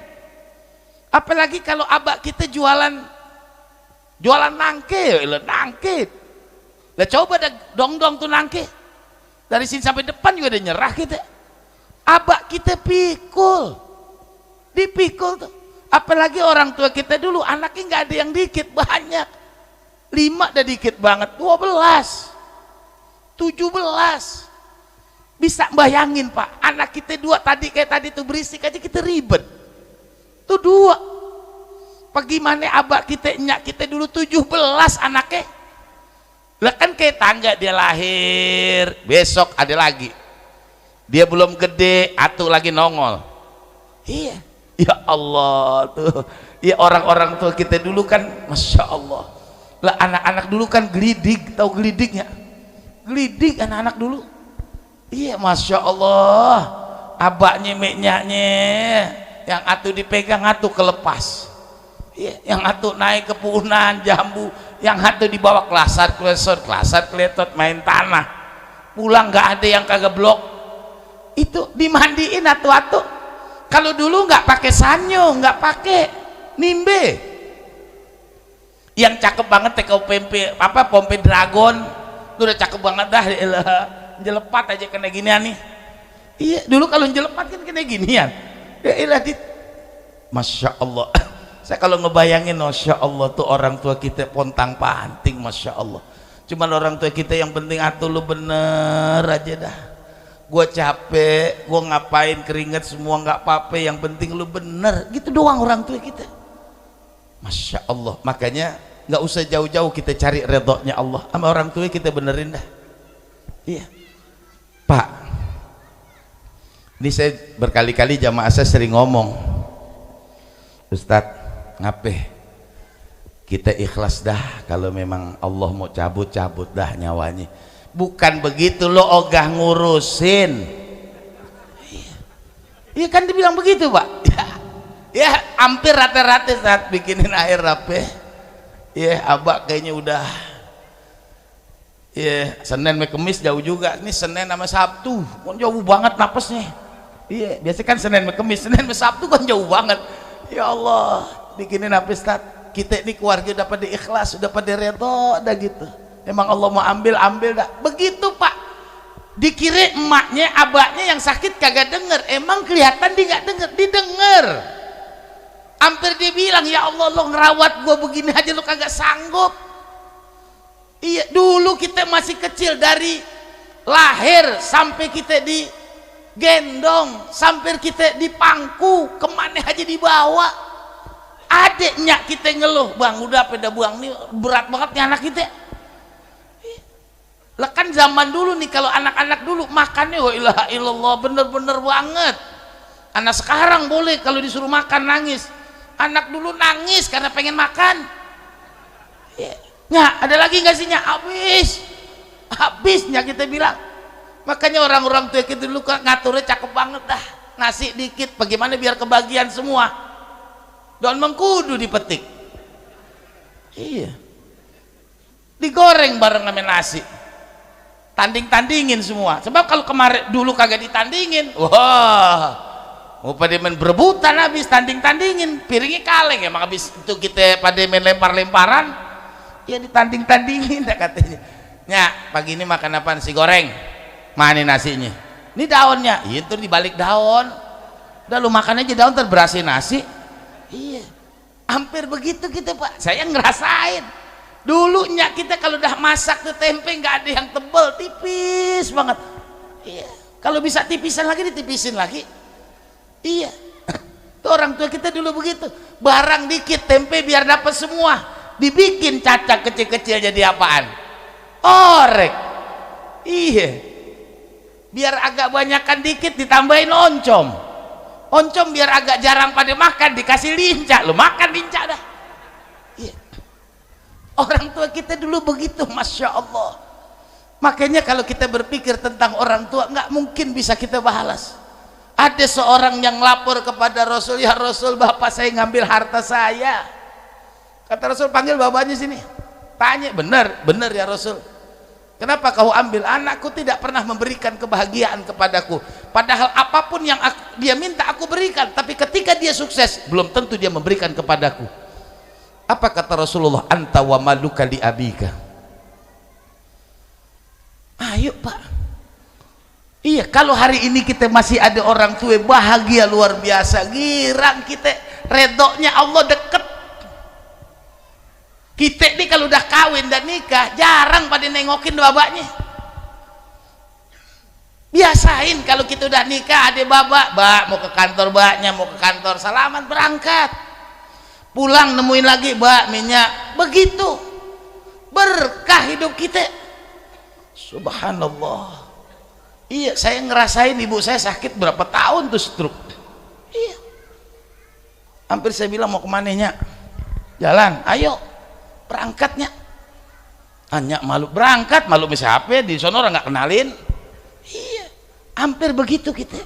Apalagi kalau abah kita jualan nangke, nangke. Lah coba dong tuh nangke. Dari sini sampai depan juga udah nyerah kita. Abah kita pikul. Dipikul tuh. Apalagi orang tua kita dulu anaknya nggak ada yang dikit, banyak. 5 udah dikit banget, 12, 17. Bisa bayangin Pak, anak kita 2 tadi kayak tadi tuh berisik aja kita ribet. Tuh 2. Bagaimana abah kita, nyak kita dulu 17 anaknya. Lah kan kayak tangga, dia lahir, besok ada lagi. Dia belum gede, atuh lagi nongol. Iya. Ya Allah tuh. Ya orang-orang tua kita dulu kan Masya Allah. Lah anak-anak dulu kan gelidik, tahu gelidiknya? Gelidik anak-anak dulu. Iya Masya Allah. Abaknya meknyaknya yang atuh dipegang atuh kelepas. Iya, yang atuh naik ke punan jambu, yang atuh dibawa kelasar kletot main tanah. Pulang nggak ada yang kagak blok. Itu dimandiin atuh-atuh. Kalau dulu nggak pakai sanyo, nggak pakai nimbe. Yang cakep banget pompe dragon, itu udah cakep banget dah. Jelepat aja kena ginian nih. Iya, dulu kalau jelepat kan kena ginian. Ya ilah Masya Allah. Saya kalau ngebayangin Masya Allah tuh orang tua kita pontang panting Masya Allah. Cuman orang tua kita yang penting atuh lu bener aja dah. Gua capek, gua ngapain keringet semua nggak apa-apa, yang penting lu bener. Gitu doang orang tua kita. Masya Allah. Makanya nggak usah jauh-jauh kita cari redhonya Allah. Sama orang tua kita benerin dah. Iya Pak, ini saya berkali-kali jamaah saya sering ngomong, Ustadz ngapain kita ikhlas dah kalau memang Allah mau cabut dah nyawanya. Bukan begitu, lo ogah ngurusin. Iya kan dibilang begitu Pak. Ya hampir rata-rata saat bikinin air rapi. Ya abah kayaknya udah. Iya, Senin sampai Kemis jauh juga. Ini Senin sama Sabtu, kan jauh banget napasnya. Iya, biasa kan Senin sampai Kemis, Senin sampai Sabtu kan jauh banget. Ya Allah, bikinin apa Ustaz? Kita ini keluarga udah pada ikhlas, udah pada redho, dah gitu. Emang Allah mau ambil dah. Begitu Pak. Dikira emaknya, abahnya yang sakit kagak denger. Emang kelihatan dia nggak denger, didengar. Hampir dia bilang, ya Allah lo ngerawat gua begini aja lo kagak sanggup. Iya, dulu kita masih kecil, dari lahir sampai kita digendong, sampai kita dipangku, kemana aja dibawa. Adiknya kita ngeluh, bang udah pada buang nih, berat banget nih anak kita. Lah kan zaman dulu nih, kalau anak-anak dulu makannya wa ilaha illallah, bener-bener banget. Anak sekarang boleh kalau disuruh makan nangis. Anak dulu nangis karena pengen makan. Nya, ada lagi nggak sih nya? Habisnya kita bilang. Makanya orang-orang tua kita dulu ngaturnya cakep banget dah. Nasi dikit, bagaimana biar kebagian semua. Daun mengkudu dipetik. Iya. Digoreng bareng sama nasi. Tanding-tandingin semua. Sebab kalau kemarin dulu kagak ditandingin, wah, mau pada main berebutan habis, tanding-tandingin, piringnya kaleng. Emang habis itu kita pada main lempar-lemparan. Ya ditanding-tandingin dah katanya. Nya, pagi ini makan apa? Nasi goreng. Mana nasinya? Ini daunnya. Iya, itu dibalik daun. Udah lu makan aja daun terberasi nasi. Iya. Hampir begitu kita Pak. Saya ngerasain. Dulunya kita kalau udah masak tuh tempe nggak ada yang tebel, tipis banget. Iya. Kalau bisa tipisan lagi ditipisin lagi. Iya. Tuh orang tua kita dulu begitu. Barang dikit tempe biar dapat semua. Dibikin cacak kecil-kecil jadi apaan? Orek. Iya, biar agak banyakan dikit ditambahin oncom. Oncom biar agak jarang pada makan dikasih lincah. Lu makan lincah dah. Iya. Orang tua kita dulu begitu, Masya Allah. Makanya kalau kita berpikir tentang orang tua, nggak mungkin bisa kita balas. Ada seorang yang lapor kepada Rasul, ya Rasul, bapak saya ngambil harta saya. Kata Rasul, panggil bapaknya sini. Tanya, benar ya Rasul. Kenapa kau ambil? Anakku tidak pernah memberikan kebahagiaan kepadaku. Padahal apapun yang dia minta aku berikan. Tapi ketika dia sukses, belum tentu dia memberikan kepadaku. Apa kata Rasulullah? Anta wa maluka li abika. Ayo Pak. Iya, kalau hari ini kita masih ada orang tua bahagia luar biasa, girang kita, redoknya Allah deket. Kita ini kalau udah kawin dan nikah jarang pada nengokin babaknya. Biasain kalau kita udah nikah ada babak, mau ke kantor, baknya mau ke kantor, salaman berangkat, pulang nemuin lagi bak minyak, begitu berkah hidup kita. Subhanallah. Iya, saya ngerasain ibu saya sakit berapa tahun tuh stroke. Iya, hampir saya bilang mau kemananya, jalan, ayo berangkatnya. Hanya malu berangkat, malu siapa di sono orang nggak kenalin. Iya, hampir begitu kita.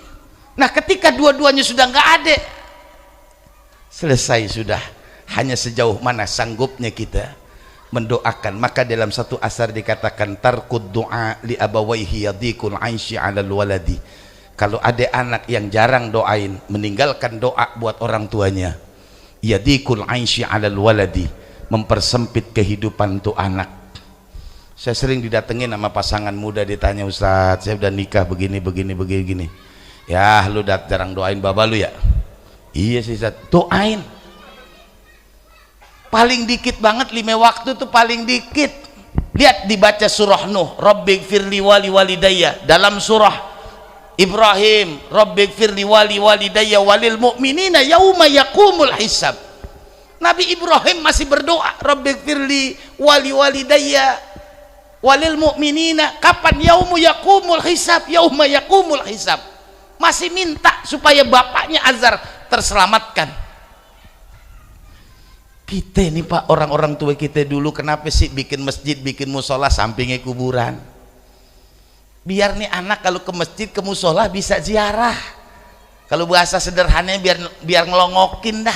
Nah, ketika dua-duanya sudah nggak ada, selesai sudah. Hanya sejauh mana sanggupnya kita mendoakan. Maka dalam satu asar dikatakan tarkud doa li abawaihi yadikul aishi alal waladi. Kalau ada anak yang jarang doain, meninggalkan doa buat orang tuanya, yadikul aishi alal waladi, mempersempit kehidupan tuh anak. Saya sering didatengin sama pasangan muda, ditanya, Ustadz saya udah nikah begini ya, lu jarang doain baba lu ya? Iya sih Ustadz. Doain paling dikit banget, 5 waktu tuh paling dikit. Lihat dibaca surah Nuh, Rabbighfirli wali walidayya. Dalam surah Ibrahim, Rabbighfirli wali walidayya walil mu'minina yauma yaqumul hisab. Nabi Ibrahim masih berdoa, Rabbighfirli wali walidayya walil mu'minina. Kapan? Yaumu yaqumul hisab, yauma yaqumul hisab. Masih minta supaya bapaknya Azar terselamatkan. Kita nih Pak, orang-orang tua kita dulu kenapa sih bikin masjid, bikin musola sampingnya kuburan? Biar nih anak kalau ke masjid, ke musola bisa ziarah. Kalau bahasa sederhananya biar ngelongokin dah.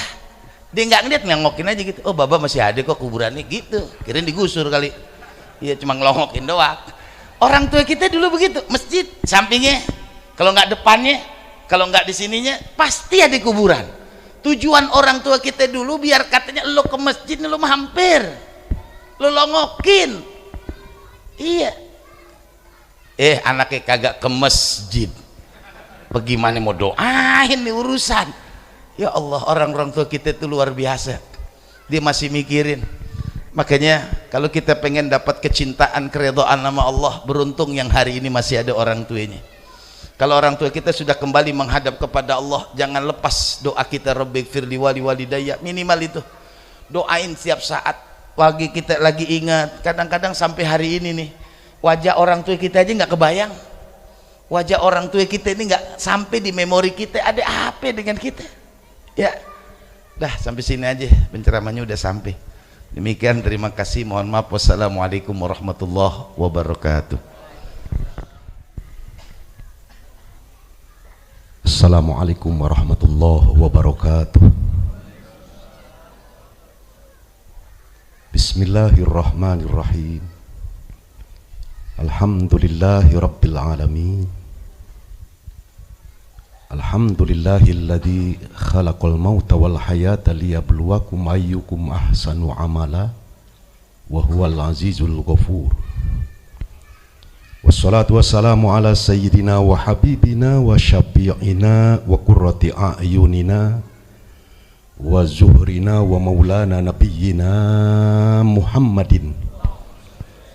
Dia nggak ngeliat, ngelongokin aja gitu. Oh baba masih ada kok kuburannya gitu. Kirain digusur kali. Iya, cuma ngelongokin doang. Orang tua kita dulu begitu, masjid sampingnya, kalau nggak depannya, kalau nggak di sininya pasti ada kuburan. Tujuan orang tua kita dulu biar katanya lo ke masjid lo mampir, lo longokin. Iya. Anaknya kagak ke masjid, bagaimana mau doain nih urusan? Ya Allah, orang-orang tua kita itu luar biasa. Dia masih mikirin. Makanya kalau kita pengen dapat kecintaan, keridhaan nama Allah, beruntung yang hari ini masih ada orang tuanya. Kalau orang tua kita sudah kembali menghadap kepada Allah, jangan lepas doa kita, Rabbighfirli wali walidayya. Minimal itu doain setiap saat. Pagi kita lagi ingat, kadang-kadang sampai hari ini nih wajah orang tua kita aja nggak kebayang. Wajah orang tua kita ini nggak sampai di memori kita, ada apa dengan kita. Ya dah, sampai sini aja penceramahnya udah sampai. Demikian, terima kasih, mohon maaf. Wassalamualaikum warahmatullahi wabarakatuh. Assalamualaikum warahmatullahi wabarakatuh. Bismillahirrahmanirrahim. Alhamdulillahi rabbil alamin. Alhamdulillahilladzi khalaqal mauta wal hayata liyabluwakum ayyukum ahsanu amala wa huwal azizul ghafur. Wassalatu wassalamu ala sayyidina wa habibina wa syafi'ina wa qurrati a'yunina wa zuhrina wa maulana nabiyyina Muhammadin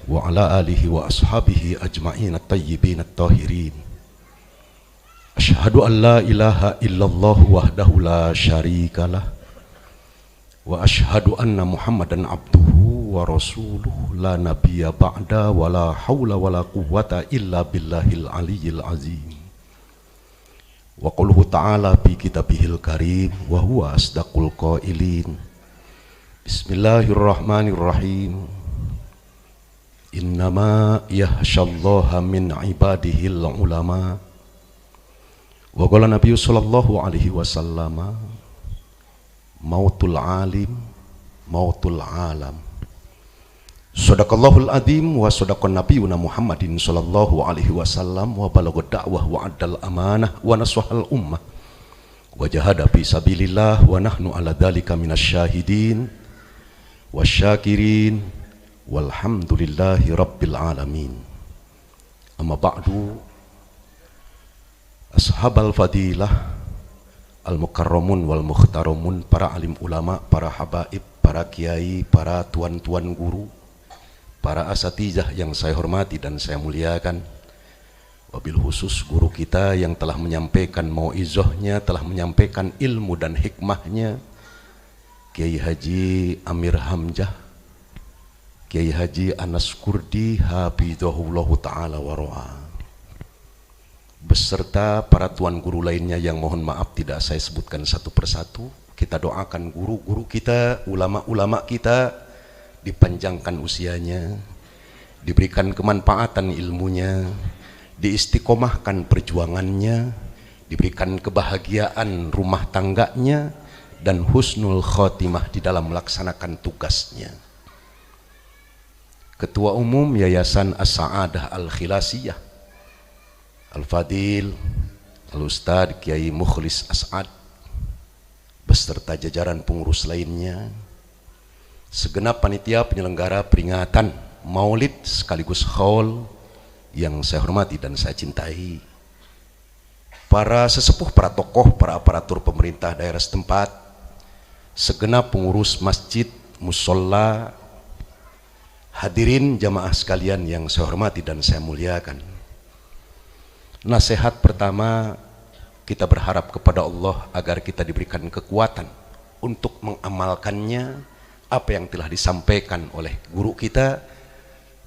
wa ala alihi wa ashabihi ajma'in at-tayyibin at-tahirin. Asyhadu an la ilaha illallah wahdahu la syarikalah wa asyhadu anna Muhammadan abduhu wa rasuluh la nabiyya ba'da wa la hawla wa la quwwata illa billahil aliyyil azim. Wa quluhu ta'ala fi kitabihil karim wa huwa asdaqul qailin. Bismillahirrahmanirrahim. Innama yahsyallaha min ibadihil ulama. Wa qala Nabi sallallahu alaihi wasallam, mautul alim mautul alam. Sadaqallahul adzim wa sadaqan nabiyuna Muhammadin sallallahu alaihi wasallam wa balagha da'wah wa addal amanah wa nasahal ummah wa jahada fi sabilillah wa nahnu ala dzalika minasyahidin wasyakirin walhamdulillahi rabbil alamin. Amma ba'du, ashabal fadilah al-mukarramun wal muhtaramun, para alim ulama, para habaib, para kiai, para tuan-tuan guru, para asatijah yang saya hormati dan saya muliakan, wabil khusus guru kita yang telah menyampaikan mauizahnya, telah menyampaikan ilmu dan hikmahnya, Kiai Haji Amir Hamzah, Kiai Haji Anas Kurdi hafizahullahu ta'ala wa ro'a, beserta para tuan guru lainnya yang mohon maaf tidak saya sebutkan satu persatu. Kita doakan guru-guru kita, ulama-ulama kita dipanjangkan usianya, diberikan kemanfaatan ilmunya, diistiqomahkan perjuangannya, diberikan kebahagiaan rumah tangganya, dan husnul khotimah di dalam melaksanakan tugasnya. Ketua Umum Yayasan As-Sa'adah Al-Khilasiyah Al-Fadil Al-Ustadz Kiai Mukhlis As'ad beserta jajaran pengurus lainnya, segenap panitia penyelenggara peringatan Maulid sekaligus haul yang saya hormati dan saya cintai, para sesepuh, para tokoh, para aparatur pemerintah daerah setempat, segenap pengurus masjid, musola, hadirin jamaah sekalian yang saya hormati dan saya muliakan. Nasihat pertama, kita berharap kepada Allah agar kita diberikan kekuatan untuk mengamalkannya apa yang telah disampaikan oleh guru kita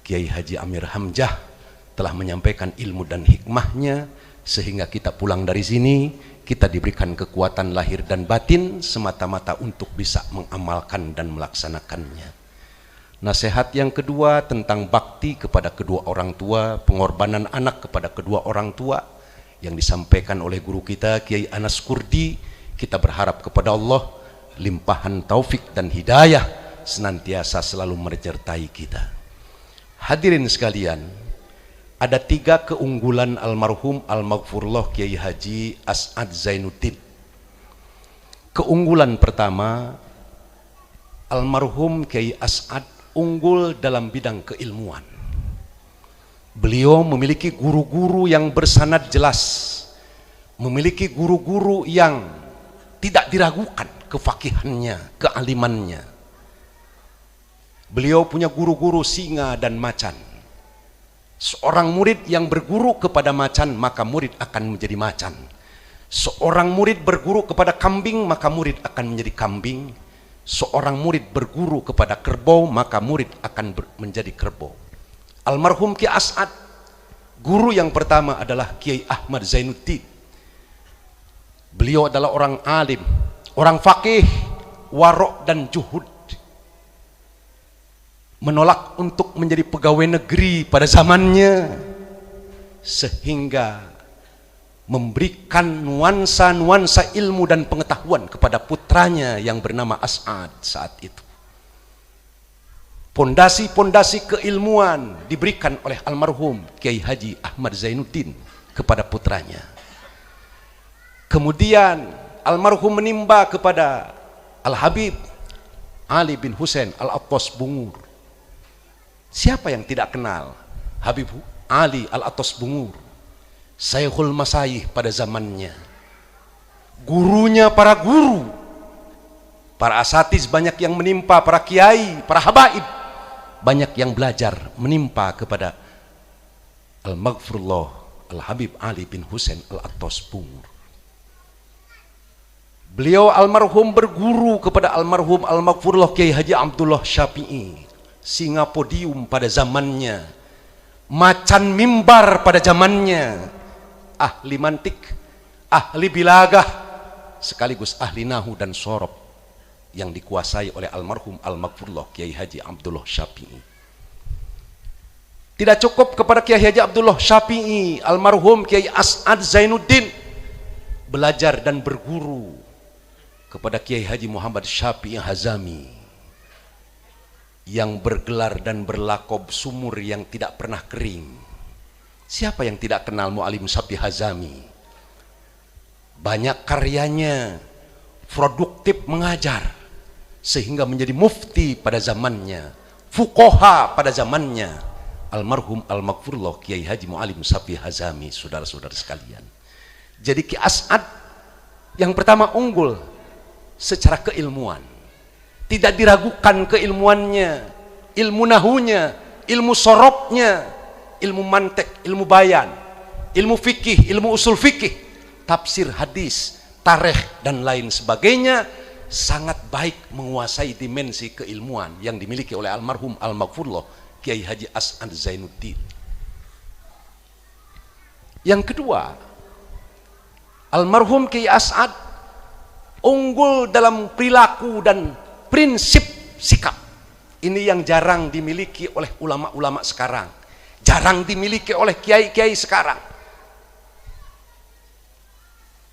Kiai Haji Amir Hamzah, telah menyampaikan ilmu dan hikmahnya sehingga kita pulang dari sini kita diberikan kekuatan lahir dan batin semata-mata untuk bisa mengamalkan dan melaksanakannya. Nasihat yang kedua tentang bakti kepada kedua orang tua, pengorbanan anak kepada kedua orang tua yang disampaikan oleh guru kita Kiai Anas Kurdi. Kita berharap kepada Allah limpahan taufik dan hidayah senantiasa selalu menyertai kita. Hadirin sekalian, ada 3 keunggulan almarhum al-maghfurullah Kiai Haji As'ad Zainuddin. Keunggulan pertama, almarhum Kiai As'ad unggul dalam bidang keilmuan. Beliau memiliki guru-guru yang bersanad jelas, memiliki guru-guru yang tidak diragukan kefakihannya, kealimannya. Beliau punya guru-guru singa dan macan. Seorang murid yang berguru kepada macan, maka murid akan menjadi macan. Seorang murid berguru kepada kambing, maka murid akan menjadi kambing. Seorang murid berguru kepada kerbau, maka murid akan menjadi kerbau. Almarhum Kiai As'ad, guru yang pertama adalah Kiai Ahmad Zainuddin. Beliau adalah orang alim, orang fakih, warok dan juhud, menolak untuk menjadi pegawai negeri pada zamannya, sehingga memberikan nuansa-nuansa ilmu dan pengetahuan kepada putranya yang bernama As'ad saat itu. Pondasi-pondasi keilmuan diberikan oleh almarhum Kiai Haji Ahmad Zainuddin kepada putranya. Kemudian almarhum menimba kepada Al-Habib Ali bin Husain Al-Attas Bungur. Siapa yang tidak kenal Habib Ali Al-Attas Bungur, Syekhul Masyayikh pada zamannya, gurunya para guru, para asatiz banyak yang menimpa, para kiai, para habaib banyak yang belajar menimpa kepada Al-Maghfurullah Al-Habib Ali bin Husain Al-Attas Bungur. Beliau almarhum berguru kepada almarhum Al-Maghfurullah Kiai Haji Abdullah Syafi'i, singa podium pada zamannya, macan mimbar pada zamannya, ahli mantik, ahli bilagah, sekaligus ahli nahu dan sorob yang dikuasai oleh almarhum Al-Maghfurullah Kiai Haji Abdullah Syafi'i. Tidak cukup kepada Kiai Haji Abdullah Syafi'i, almarhum Kiai As'ad Zainuddin belajar dan berguru kepada Kiai Haji Muhammad Syafi'i Hazami. yang bergelar dan berlakob sumur yang tidak pernah kering. Siapa yang tidak kenal Muallim Sabti Hazami? Banyak karyanya, produktif mengajar, sehingga menjadi mufti pada zamannya, fuqaha pada zamannya. Almarhum Al-Maghfurullah Kiai Haji Muallim Sabti Hazami, saudara-saudara sekalian. Jadi Ki As'ad yang pertama unggul secara keilmuan. Tidak diragukan keilmuannya, ilmu nahunya, ilmu sorobnya, ilmu mantek, ilmu bayan, ilmu fikih, ilmu usul fikih, tafsir hadis, tarikh dan lain sebagainya. Sangat baik menguasai dimensi keilmuan yang dimiliki oleh almarhum Al-Maghfurullah Kiai Haji As'ad Zainuddin. Yang kedua, almarhum Kiai As'ad unggul dalam perilaku dan prinsip sikap. Ini yang jarang dimiliki oleh ulama-ulama sekarang, jarang dimiliki oleh kiai-kiai sekarang.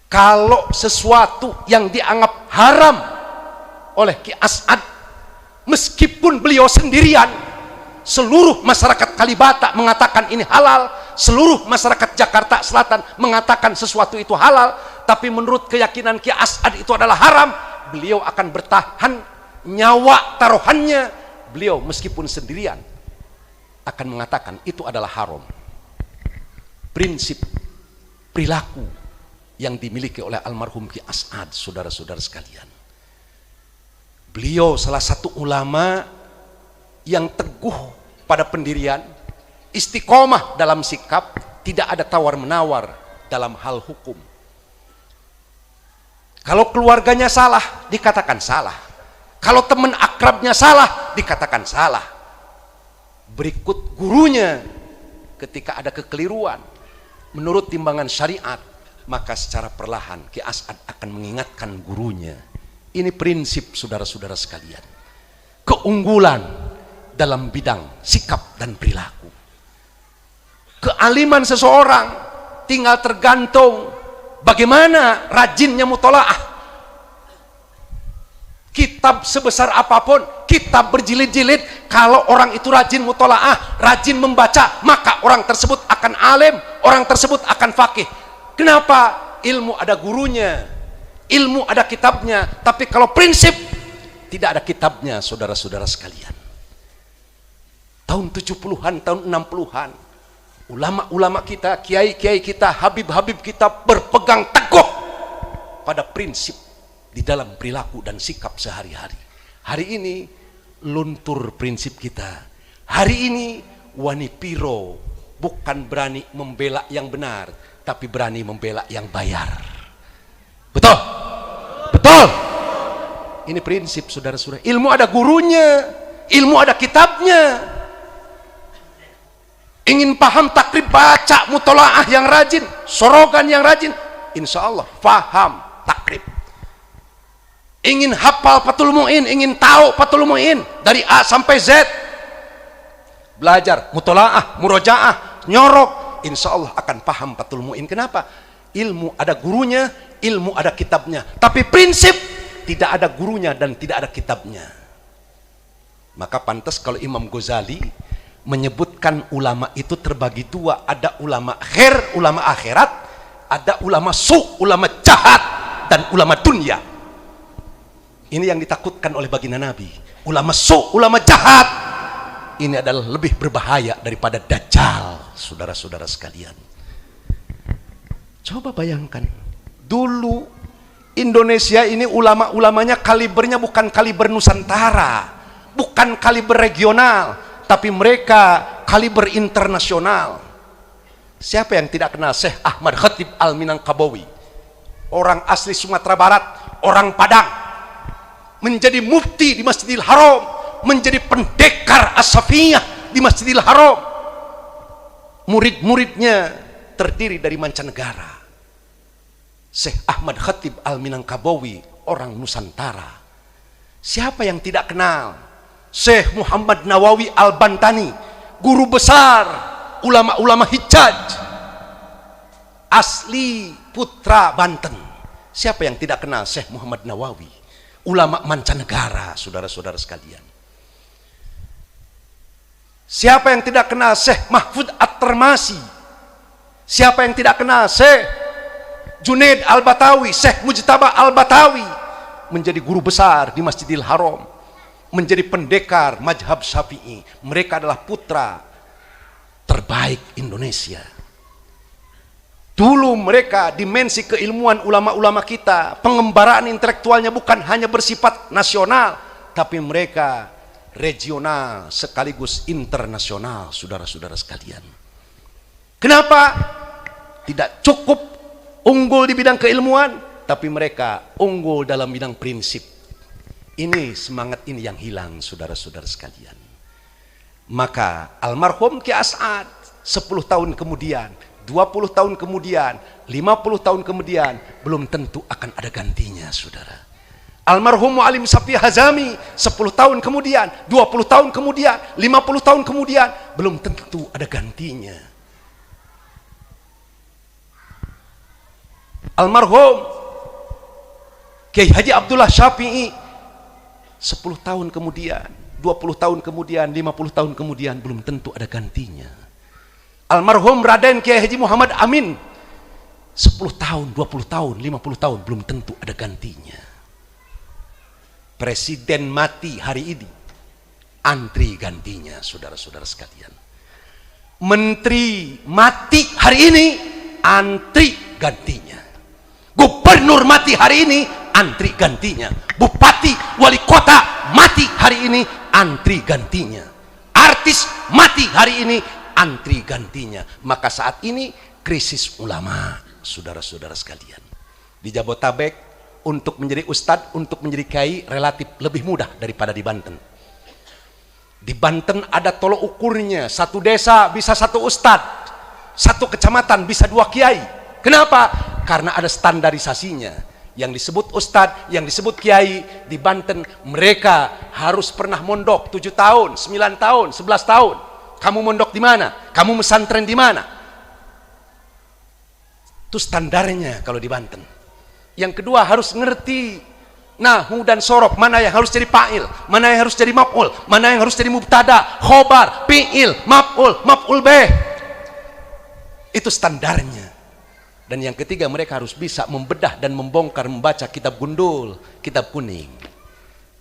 Kalau sesuatu yang dianggap haram oleh Ki As'ad, meskipun beliau sendirian, seluruh masyarakat Kalibata mengatakan ini halal, seluruh masyarakat Jakarta Selatan mengatakan sesuatu itu halal, tapi menurut keyakinan Ki As'ad itu adalah haram, beliau akan bertahan nyawa taruhannya, beliau meskipun sendirian akan mengatakan itu adalah haram. Prinsip perilaku yang dimiliki oleh almarhum Ki As'ad, saudara-saudara sekalian. Beliau salah satu ulama yang teguh pada pendirian, istiqomah dalam sikap, tidak ada tawar-menawar dalam hal hukum. Kalau keluarganya salah, dikatakan salah. Kalau teman akrabnya salah, dikatakan salah. Berikut gurunya ketika ada kekeliruan menurut timbangan syariat, maka secara perlahan Ki As'ad akan mengingatkan gurunya. Ini prinsip saudara-saudara sekalian. Keunggulan dalam bidang sikap dan perilaku. Kealiman seseorang tinggal tergantung bagaimana rajinnya mutolaah. Kitab sebesar apapun, kitab berjilid-jilid, kalau orang itu rajin mutolaah, rajin membaca, maka orang tersebut akan alim, orang tersebut akan faqih. Kenapa? Ilmu ada gurunya, ilmu ada kitabnya, tapi kalau prinsip tidak ada kitabnya, saudara-saudara sekalian. Tahun 70-an, tahun 60-an, ulama-ulama kita, kiai-kiai kita, habib-habib kita berpegang teguh pada prinsip di dalam perilaku dan sikap sehari-hari. Hari ini luntur prinsip kita. Hari ini wani piro bukan berani membela yang benar, tapi berani membela yang bayar. Betul? Betul? Ini prinsip saudara-saudara. Ilmu ada gurunya, ilmu ada kitabnya. Ingin paham takrib, baca mutolaah yang rajin, sorogan yang rajin, insya Allah paham takrib. Ingin hafal Fathul Mu'in, ingin tahu Fathul Mu'in dari A sampai Z, belajar mutolaah, murojaah, nyorok, insya Allah akan paham Fathul Mu'in. Kenapa? Ilmu ada gurunya, ilmu ada kitabnya, tapi prinsip tidak ada gurunya dan tidak ada kitabnya. Maka pantas kalau Imam Ghazali menyebutkan ulama itu terbagi dua, ada ulama khair, ulama akhirat, ada ulama su', ulama jahat, dan ulama dunia. Ini yang ditakutkan oleh baginda Nabi. Ulama su', ulama jahat, ini adalah lebih berbahaya daripada dajjal, saudara-saudara sekalian. Coba bayangkan, dulu Indonesia ini ulama-ulamanya kalibernya bukan kaliber Nusantara, bukan kaliber regional, tapi mereka kaliber internasional. Siapa yang tidak kenal Syekh Ahmad Khatib Al-Minangkabawi? Orang asli Sumatera Barat, orang Padang, menjadi mufti di Masjidil Haram, menjadi pendekar As-Safiyah di Masjidil Haram. Murid-muridnya terdiri dari mancanegara. Syekh Ahmad Khatib Al-Minangkabawi, orang Nusantara. Siapa yang tidak kenal Syekh Muhammad Nawawi Al-Bantani, guru besar ulama-ulama Hijaz, asli putra Banten. Siapa yang tidak kenal Syekh Muhammad Nawawi, ulama mancanegara, saudara-saudara sekalian. Siapa yang tidak kenal Syekh Mahfud At-Termasi? Siapa yang tidak kenal Syekh Junaid Al-Batawi, Syekh Mujtaba Al-Batawi, menjadi guru besar di Masjidil Haram, menjadi pendekar mazhab Syafi'i. Mereka adalah putra terbaik Indonesia. Dulu mereka dimensi keilmuan ulama-ulama kita, pengembaraan intelektualnya bukan hanya bersifat nasional, tapi mereka regional sekaligus internasional, saudara-saudara sekalian. Kenapa? Tidak cukup unggul di bidang keilmuan, tapi mereka unggul dalam bidang prinsip. Ini semangat ini yang hilang, saudara-saudara sekalian. Maka almarhum Ki As'ad 10 tahun kemudian, 20 tahun kemudian, 50 tahun kemudian, belum tentu akan ada gantinya, saudara. Almarhum Mu'alim Safi Hazami 10 tahun kemudian, 20 tahun kemudian, 50 tahun kemudian, belum tentu ada gantinya. Almarhum Kiai Haji Abdullah Syafi'i 10 tahun kemudian, 20 tahun kemudian, 50 tahun kemudian, belum tentu ada gantinya. Almarhum Raden Kiai Haji Muhammad Amin 10 tahun, 20 tahun, 50 tahun, belum tentu ada gantinya. Presiden mati hari ini, antri gantinya, saudara-saudara sekalian. Menteri mati hari ini, antri gantinya. Gubernur mati hari ini, antri gantinya. Bupati, wali kota mati hari ini, antri gantinya. Artis mati hari ini, antri gantinya. Maka saat ini krisis ulama, saudara-saudara sekalian. Di Jabotabek, untuk menjadi ustadz, untuk menjadi kiai relatif lebih mudah daripada di Banten. Di Banten ada tolok ukurnya, satu desa bisa satu ustadz, satu kecamatan bisa 2 kiai. Kenapa? Karena ada standarisasinya. Yang disebut ustadz, yang disebut kiai di Banten, mereka harus pernah mondok 7 tahun, 9 tahun, 11 tahun. Kamu mondok di mana? Kamu mesantren di mana? Itu standarnya kalau di Banten. Yang kedua, harus ngerti nahu dan sorof, mana yang harus jadi fa'il, mana yang harus jadi maf'ul, mana yang harus jadi mubtada, khobar, fi'il, maf'ul bih. Itu standarnya. Dan yang ketiga, mereka harus bisa membedah dan membongkar, membaca kitab gundul, kitab kuning.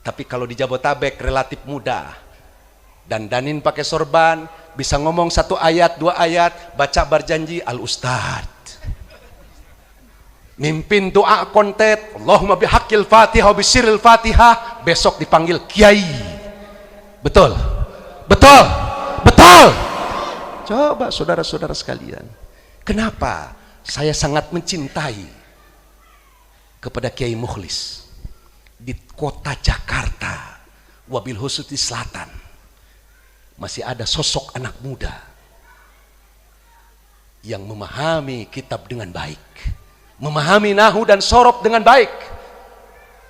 Tapi kalau di Jabotabek relatif mudah. Dandanin pakai sorban, bisa ngomong 1 ayat, 2 ayat, baca berjanji al-ustad. Mimpin doa kontet, Allahumma bihaqqil Fatihah wa bisirril Fatihah, besok dipanggil kiai. Betul? Betul? Betul? Coba saudara-saudara sekalian. Kenapa saya sangat mencintai kepada Kiai Mukhlis di kota Jakarta, wabil khusus di selatan, masih ada sosok anak muda yang memahami kitab dengan baik, memahami nahu dan sorof dengan baik,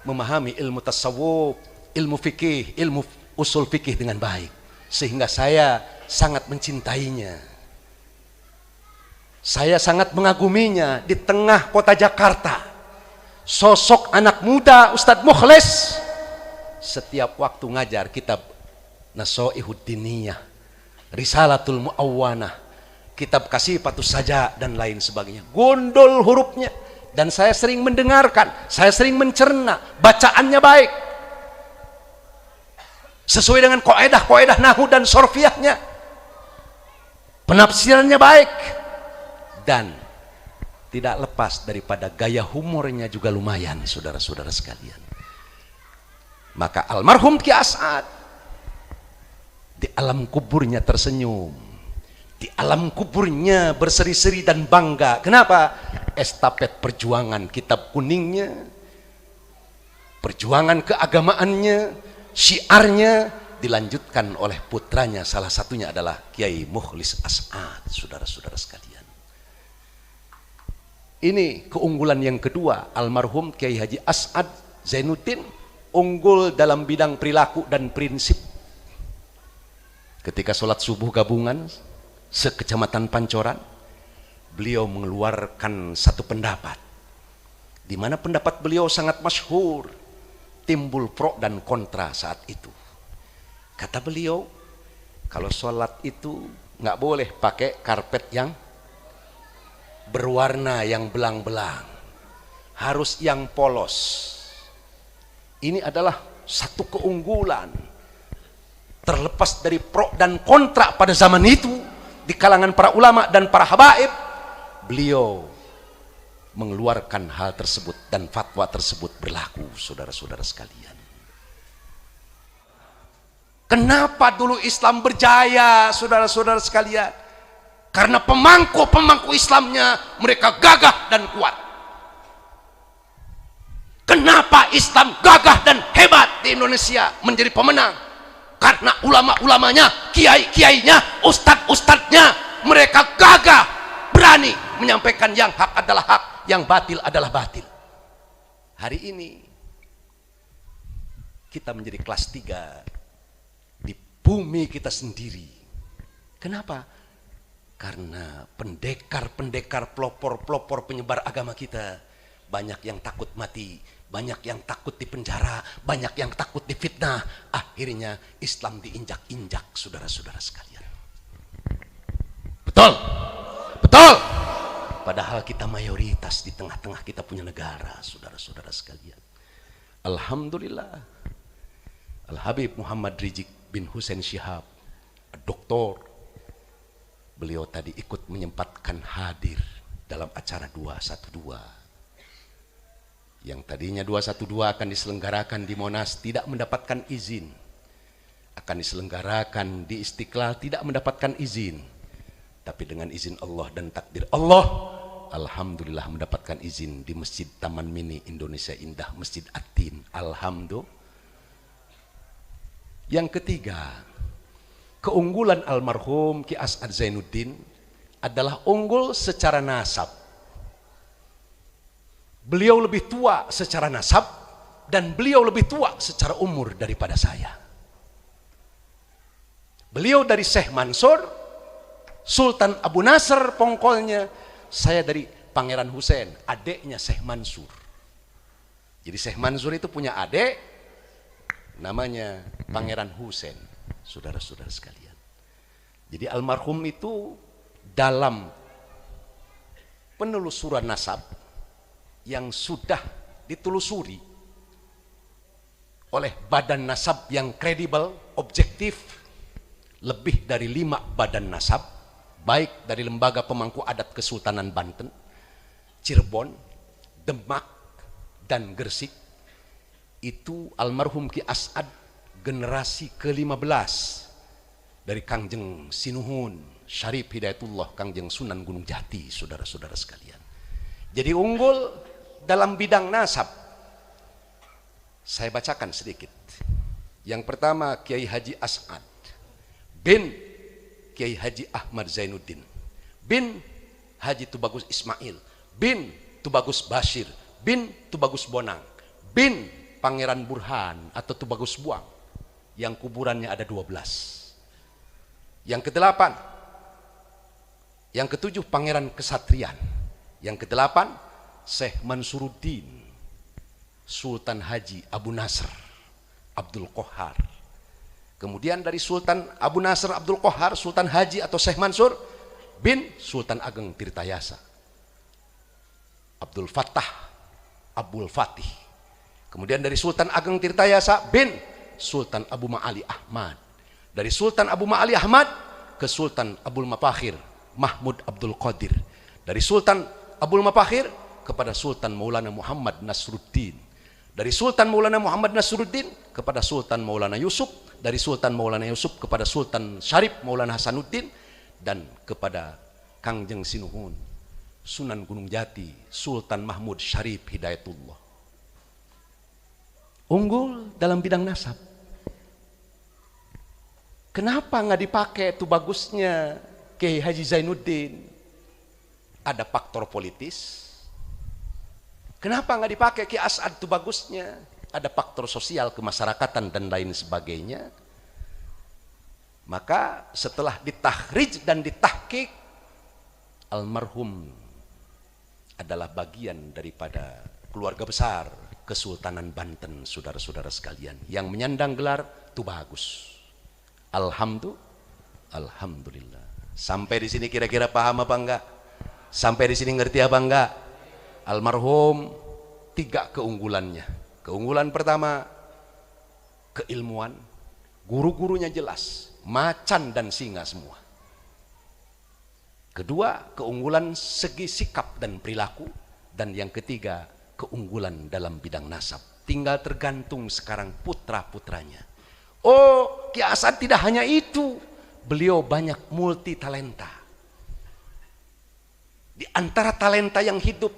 memahami ilmu tasawuf, ilmu fikih, ilmu usul fikih dengan baik, sehingga saya sangat mencintainya. Saya sangat mengaguminya di tengah kota Jakarta. Sosok anak muda Ustadz Mukhlis, setiap waktu ngajar kitab Nasoihud Diniyah, Risalatul Mu'awwanah, kitab Kasifatus Saja dan lain sebagainya, gondol hurufnya, dan saya sering mendengarkan, saya sering mencerna, bacaannya baik sesuai dengan kaidah-kaidah nahu dan sorfiahnya, penafsirannya baik, dan tidak lepas daripada gaya humornya juga lumayan, saudara-saudara sekalian. Maka almarhum Ki As'ad di alam kuburnya tersenyum, di alam kuburnya berseri-seri dan bangga. Kenapa? Estafet perjuangan kitab kuningnya, perjuangan keagamaannya, syiarnya dilanjutkan oleh putranya, salah satunya adalah Kiai Mukhlis As'ad, saudara-saudara sekalian. Ini keunggulan yang kedua, almarhum Kiai Haji As'ad Zainuddin unggul dalam bidang perilaku dan prinsip. Ketika sholat subuh gabungan sekecamatan Pancoran, beliau mengeluarkan satu pendapat, di mana pendapat beliau sangat masyhur, timbul pro dan kontra saat itu. Kata beliau, Kalau sholat itu nggak boleh pakai karpet yang berwarna, yang belang-belang, harus yang polos. Ini adalah satu keunggulan, terlepas dari pro dan kontra pada zaman itu di kalangan para ulama dan para habaib. Beliau mengeluarkan hal tersebut dan fatwa tersebut berlaku, saudara-saudara sekalian. Kenapa dulu Islam berjaya, saudara-saudara sekalian? Karena pemangku Islamnya mereka gagah dan kuat. Kenapa Islam gagah dan hebat di Indonesia menjadi pemenang? Karena ulama-ulamanya, kiai-kiainya, ustadz-ustadznya, mereka gagah, berani menyampaikan yang hak adalah hak, yang batil adalah batil. Hari ini kita menjadi kelas 3 di bumi kita sendiri. Kenapa? Karena pendekar-pendekar, pelopor-pelopor penyebar agama kita banyak yang takut mati, banyak yang takut dipenjara, banyak yang takut difitnah. Akhirnya Islam diinjak-injak, saudara-saudara sekalian. Betul? Betul? Padahal kita mayoritas di tengah-tengah kita punya negara, saudara-saudara sekalian. Alhamdulillah, Al-Habib Muhammad Rizik bin Hussein Syihab, doktor, beliau tadi ikut menyempatkan hadir dalam acara 212. Yang tadinya 212 akan diselenggarakan di Monas, tidak mendapatkan izin. Akan diselenggarakan di Istiqlal, tidak mendapatkan izin. Tapi dengan izin Allah dan takdir Allah, alhamdulillah mendapatkan izin di Masjid Taman Mini Indonesia Indah, Masjid Atin. Alhamdulillah. Yang ketiga, keunggulan almarhum Ki As'ad Zainuddin adalah unggul secara nasab. Beliau lebih tua secara nasab dan beliau lebih tua secara umur daripada saya. Beliau dari Syekh Mansur, Sultan Abu Nasr pongkolnya, saya dari Pangeran Hussein, adeknya Syekh Mansur. Jadi Syekh Mansur itu punya adek namanya Pangeran Hussein, saudara-saudara sekalian. Jadi almarhum itu dalam penelusuran nasab yang sudah ditelusuri oleh badan nasab yang kredibel, objektif, lebih dari 5 badan nasab, baik dari Lembaga Pemangku Adat Kesultanan Banten, Cirebon, Demak, dan Gresik. Itu almarhum Ki As'ad generasi ke-15 dari Kangjeng Sinuhun Syarif Hidayatullah Kangjeng Sunan Gunung Jati, saudara-saudara sekalian. Jadi unggul dalam bidang nasab. Saya bacakan sedikit. Yang pertama, Kiai Haji As'ad bin Kiai Haji Ahmad Zainuddin bin Haji Tubagus Ismail bin Tubagus Bashir bin Tubagus Bonang bin Pangeran Burhan atau Tubagus Buang, yang kuburannya ada 12. Yang ke-8, yang ke-7 Pangeran Kesatrian, yang ke-8 Syekh Mansuruddin Sultan Haji Abu Nasr Abdul Qohar. Kemudian dari Sultan Abu Nasr Abdul Qohar, Sultan Haji atau Syekh Mansur bin Sultan Ageng Tirtayasa Abdul Fattah Abdul Fatih. Kemudian dari Sultan Ageng Tirtayasa bin Sultan Abu Ma'ali Ahmad. Dari Sultan Abu Ma'ali Ahmad ke Sultan Abdul Mafakhir Mahmud Abdul Qadir. Dari Sultan Abdul Mafakhir kepada Sultan Maulana Muhammad Nasruddin. Dari Sultan Maulana Muhammad Nasruddin kepada Sultan Maulana Yusuf. Dari Sultan Maulana Yusuf kepada Sultan Syarif Maulana Hasanuddin. Dan kepada Kangjeng Sinuhun Sunan Gunung Jati Sultan Mahmud Syarif Hidayatullah. Unggul dalam bidang nasab. Kenapa nggak dipakai itu bagusnya Kiai Haji Zainuddin? Ada faktor politis. Kenapa nggak dipakai Ki As'ad itu bagusnya? Ada faktor sosial kemasyarakatan dan lain sebagainya. Maka setelah ditahrijh dan ditahqiq, almarhum adalah bagian daripada keluarga besar Kesultanan Banten, saudara-saudara sekalian, yang menyandang gelar Tubagus. Alhamdulillah, Alhamdulillah. Sampai di sini kira-kira paham apa enggak? Sampai di sini ngerti apa enggak? Almarhum 3 keunggulannya. Keunggulan pertama, keilmuan, guru-gurunya jelas, macan dan singa semua. Kedua, keunggulan segi sikap dan perilaku. Dan yang ketiga, keunggulan dalam bidang nasab. Tinggal tergantung sekarang putra-putranya. Oh, Ki As'ad tidak hanya itu, beliau banyak multi talenta. Di antara talenta yang hidup,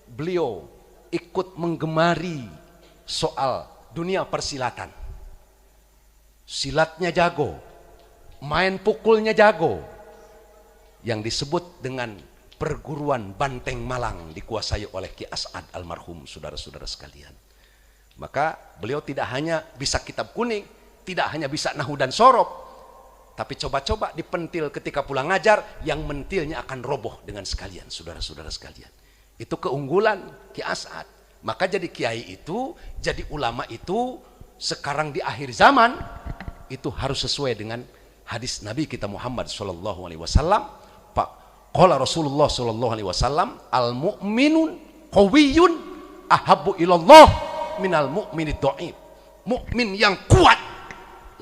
beliau ikut menggemari soal dunia persilatan. Silatnya jago, main pukulnya jago, yang disebut dengan perguruan Banteng Malang dikuasai oleh Ki As'ad almarhum, saudara-saudara sekalian. Maka beliau tidak hanya bisa kitab kuning, tidak hanya bisa nahu dan sorob, tapi coba-coba dipentil ketika pulang ngajar, yang mentilnya akan roboh dengan sekalian, saudara-saudara sekalian. Itu keunggulan Ki As'ad. Maka jadi kiai itu, jadi ulama itu, sekarang di akhir zaman, itu harus sesuai dengan hadis Nabi kita Muhammad SAW. Pak, qala Rasulullah SAW, al-mu'minun qawiyun ahabbu ilallah minal mu'minid dhaif. Mukmin yang kuat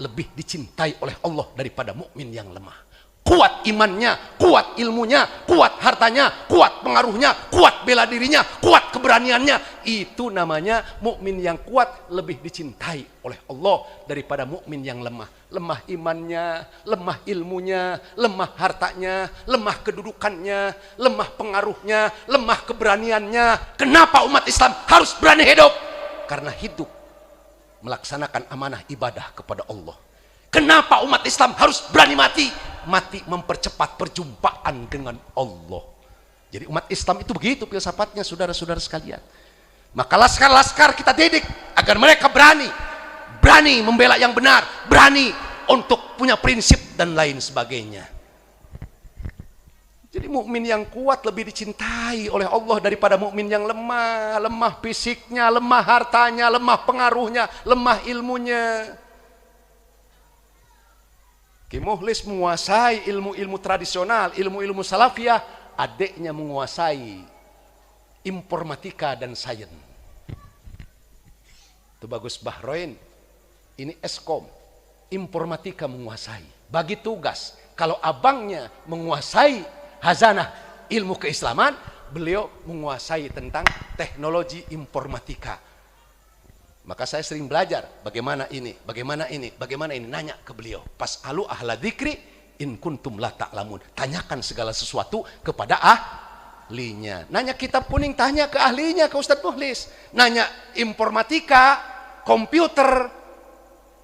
lebih dicintai oleh Allah daripada mukmin yang lemah. Kuat imannya, kuat ilmunya, kuat hartanya, kuat pengaruhnya, kuat bela dirinya, kuat keberaniannya. Itu namanya mukmin yang kuat lebih dicintai oleh Allah daripada mukmin yang lemah. Lemah imannya, lemah ilmunya, lemah hartanya, lemah kedudukannya, lemah pengaruhnya, lemah keberaniannya. Kenapa umat Islam harus berani hidup? Karena hidup melaksanakan amanah ibadah kepada Allah. Kenapa umat Islam harus berani mati? Mati mempercepat perjumpaan dengan Allah. Jadi umat Islam itu begitu filsafatnya, saudara-saudara sekalian. Maka laskar-laskar kita didik agar mereka berani membela yang benar, berani untuk punya prinsip dan lain sebagainya. Jadi mukmin yang kuat lebih dicintai oleh Allah daripada mukmin yang lemah, lemah fisiknya, lemah hartanya, lemah pengaruhnya, lemah ilmunya. Ki Mukhlis menguasai ilmu-ilmu tradisional, ilmu-ilmu salafiyah, adiknya menguasai informatika dan sains. Itu bagus Bahroin, ini Eskom, informatika menguasai. Bagi tugas, kalau abangnya menguasai hazanah ilmu keislaman, beliau menguasai tentang teknologi informatika. Maka saya sering belajar bagaimana ini, nanya ke beliau. Pas alu ahla dzikri in kuntum la ta'lamun. Tanyakan segala sesuatu kepada ahlinya. Nanya kitab kuning, tanya ke ahlinya, ke Ustadz Mukhlis. Nanya informatika, komputer,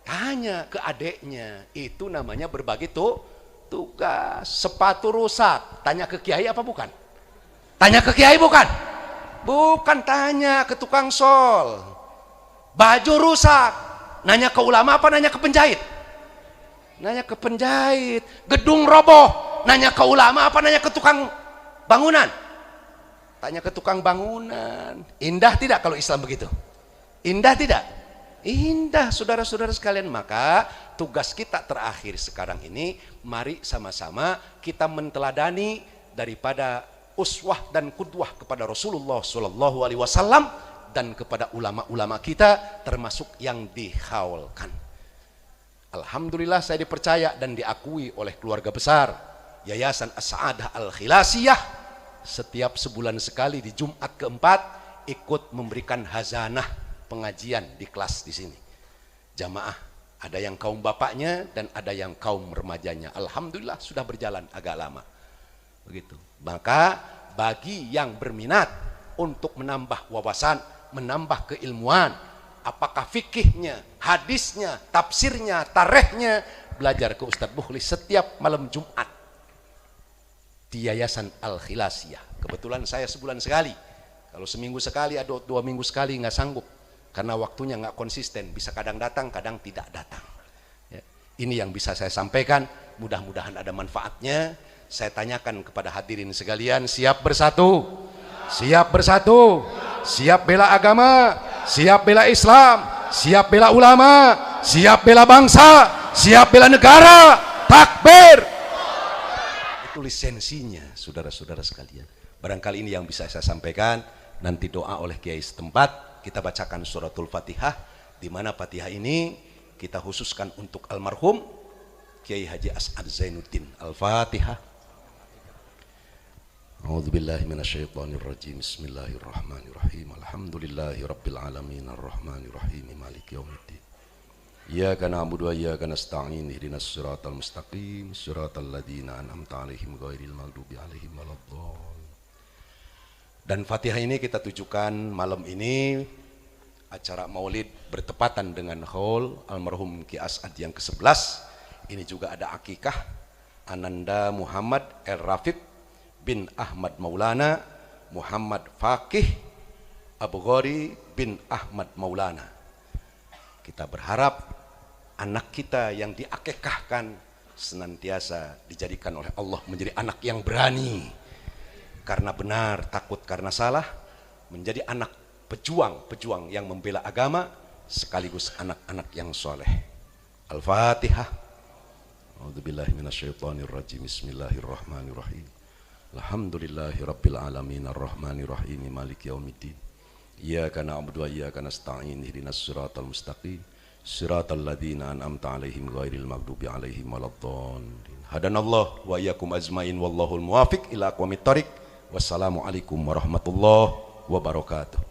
tanya ke adeknya. Itu namanya berbagi tugas. Sepatu rusak, tanya ke kiai apa bukan? Tanya ke kiai bukan? Bukan, tanya ke tukang sol. Baju rusak, nanya ke ulama apa nanya ke penjahit? Nanya ke penjahit. Gedung roboh, nanya ke ulama apa nanya ke tukang bangunan? Tanya ke tukang bangunan. Indah tidak kalau Islam begitu? Indah tidak? Indah, saudara-saudara sekalian. Maka tugas kita terakhir sekarang ini, mari sama-sama kita menteladani daripada uswah dan qudwah kepada Rasulullah SAW dan kepada ulama-ulama kita, termasuk yang dihaulkan. Alhamdulillah saya dipercaya dan diakui oleh keluarga besar Yayasan As-Sa'adah Al-Khilasiyah. Setiap sebulan sekali di Jumat keempat ikut memberikan hazanah pengajian di kelas di sini. Jamaah, ada yang kaum bapaknya dan ada yang kaum remajanya. Alhamdulillah sudah berjalan agak lama. Begitu. Maka bagi yang berminat untuk menambah wawasan, menambah keilmuan, apakah fikihnya, hadisnya, tafsirnya, tarikhnya, belajar ke Ustadz Mukhlis setiap malam Jumat di Yayasan Al-Khilasiyah. Kebetulan saya sebulan sekali, kalau seminggu sekali atau 2 minggu sekali nggak sanggup karena waktunya nggak konsisten, bisa kadang datang, kadang tidak datang ya. Ini yang bisa saya sampaikan, mudah-mudahan ada manfaatnya. Saya tanyakan kepada hadirin sekalian, siap bersatu? Siap bersatu? Siap bela agama, siap bela Islam, siap bela ulama, siap bela bangsa, siap bela negara. takbir. Itu lisensinya, saudara-saudara sekalian. Barangkali ini yang bisa saya sampaikan. Nanti doa oleh kiai setempat, kita bacakan suratul Fatihah, di mana Fatihah ini kita khususkan untuk almarhum Kiai Haji As'ad Zainuddin. Al-Fatihah. A'udzubillahi minasyaitonirrajim. Bismillahirrahmanirrahim. Alhamdulillahi rabbil alamin arrahmanirrahim maliki yaumiddin. Iyyaka na'budu wa iyyaka nasta'in ihdinas siratal mustaqim siratal ladzina an'amta 'alaihim ghairil maghdubi 'alaihim waladdallin. Dan Fatihah ini kita tujukan malam ini acara Maulid bertepatan dengan haul almarhum Ki As'ad yang ke-11. Ini juga ada akikah Ananda Muhammad El Rafid bin Ahmad Maulana Muhammad Faqih Abu Ghori bin Ahmad Maulana. Kita berharap anak kita yang diakikahkan senantiasa dijadikan oleh Allah menjadi anak yang berani karena benar, takut karena salah, menjadi anak pejuang yang membela agama sekaligus anak-anak yang soleh. Al-Fatihah. A'udzubillahi minasyaitonirrajim. Bismillahirrahmanirrahim. Alhamdulillahi rabbil alamin arrahmanirrahim maliki yaumiddin. Iyyaka na'budu wa iyyaka nasta'in ihdinas siratal mustaqim siratal ladzina an'amta 'alaihim ghairil maghdubi 'alaihim waladdallin. Hadanallahu wa iyyakum ajmain wallahul muwaffiq ila aqwamit thoriq. Wassalamualaikum warahmatullahi wabarakatuh.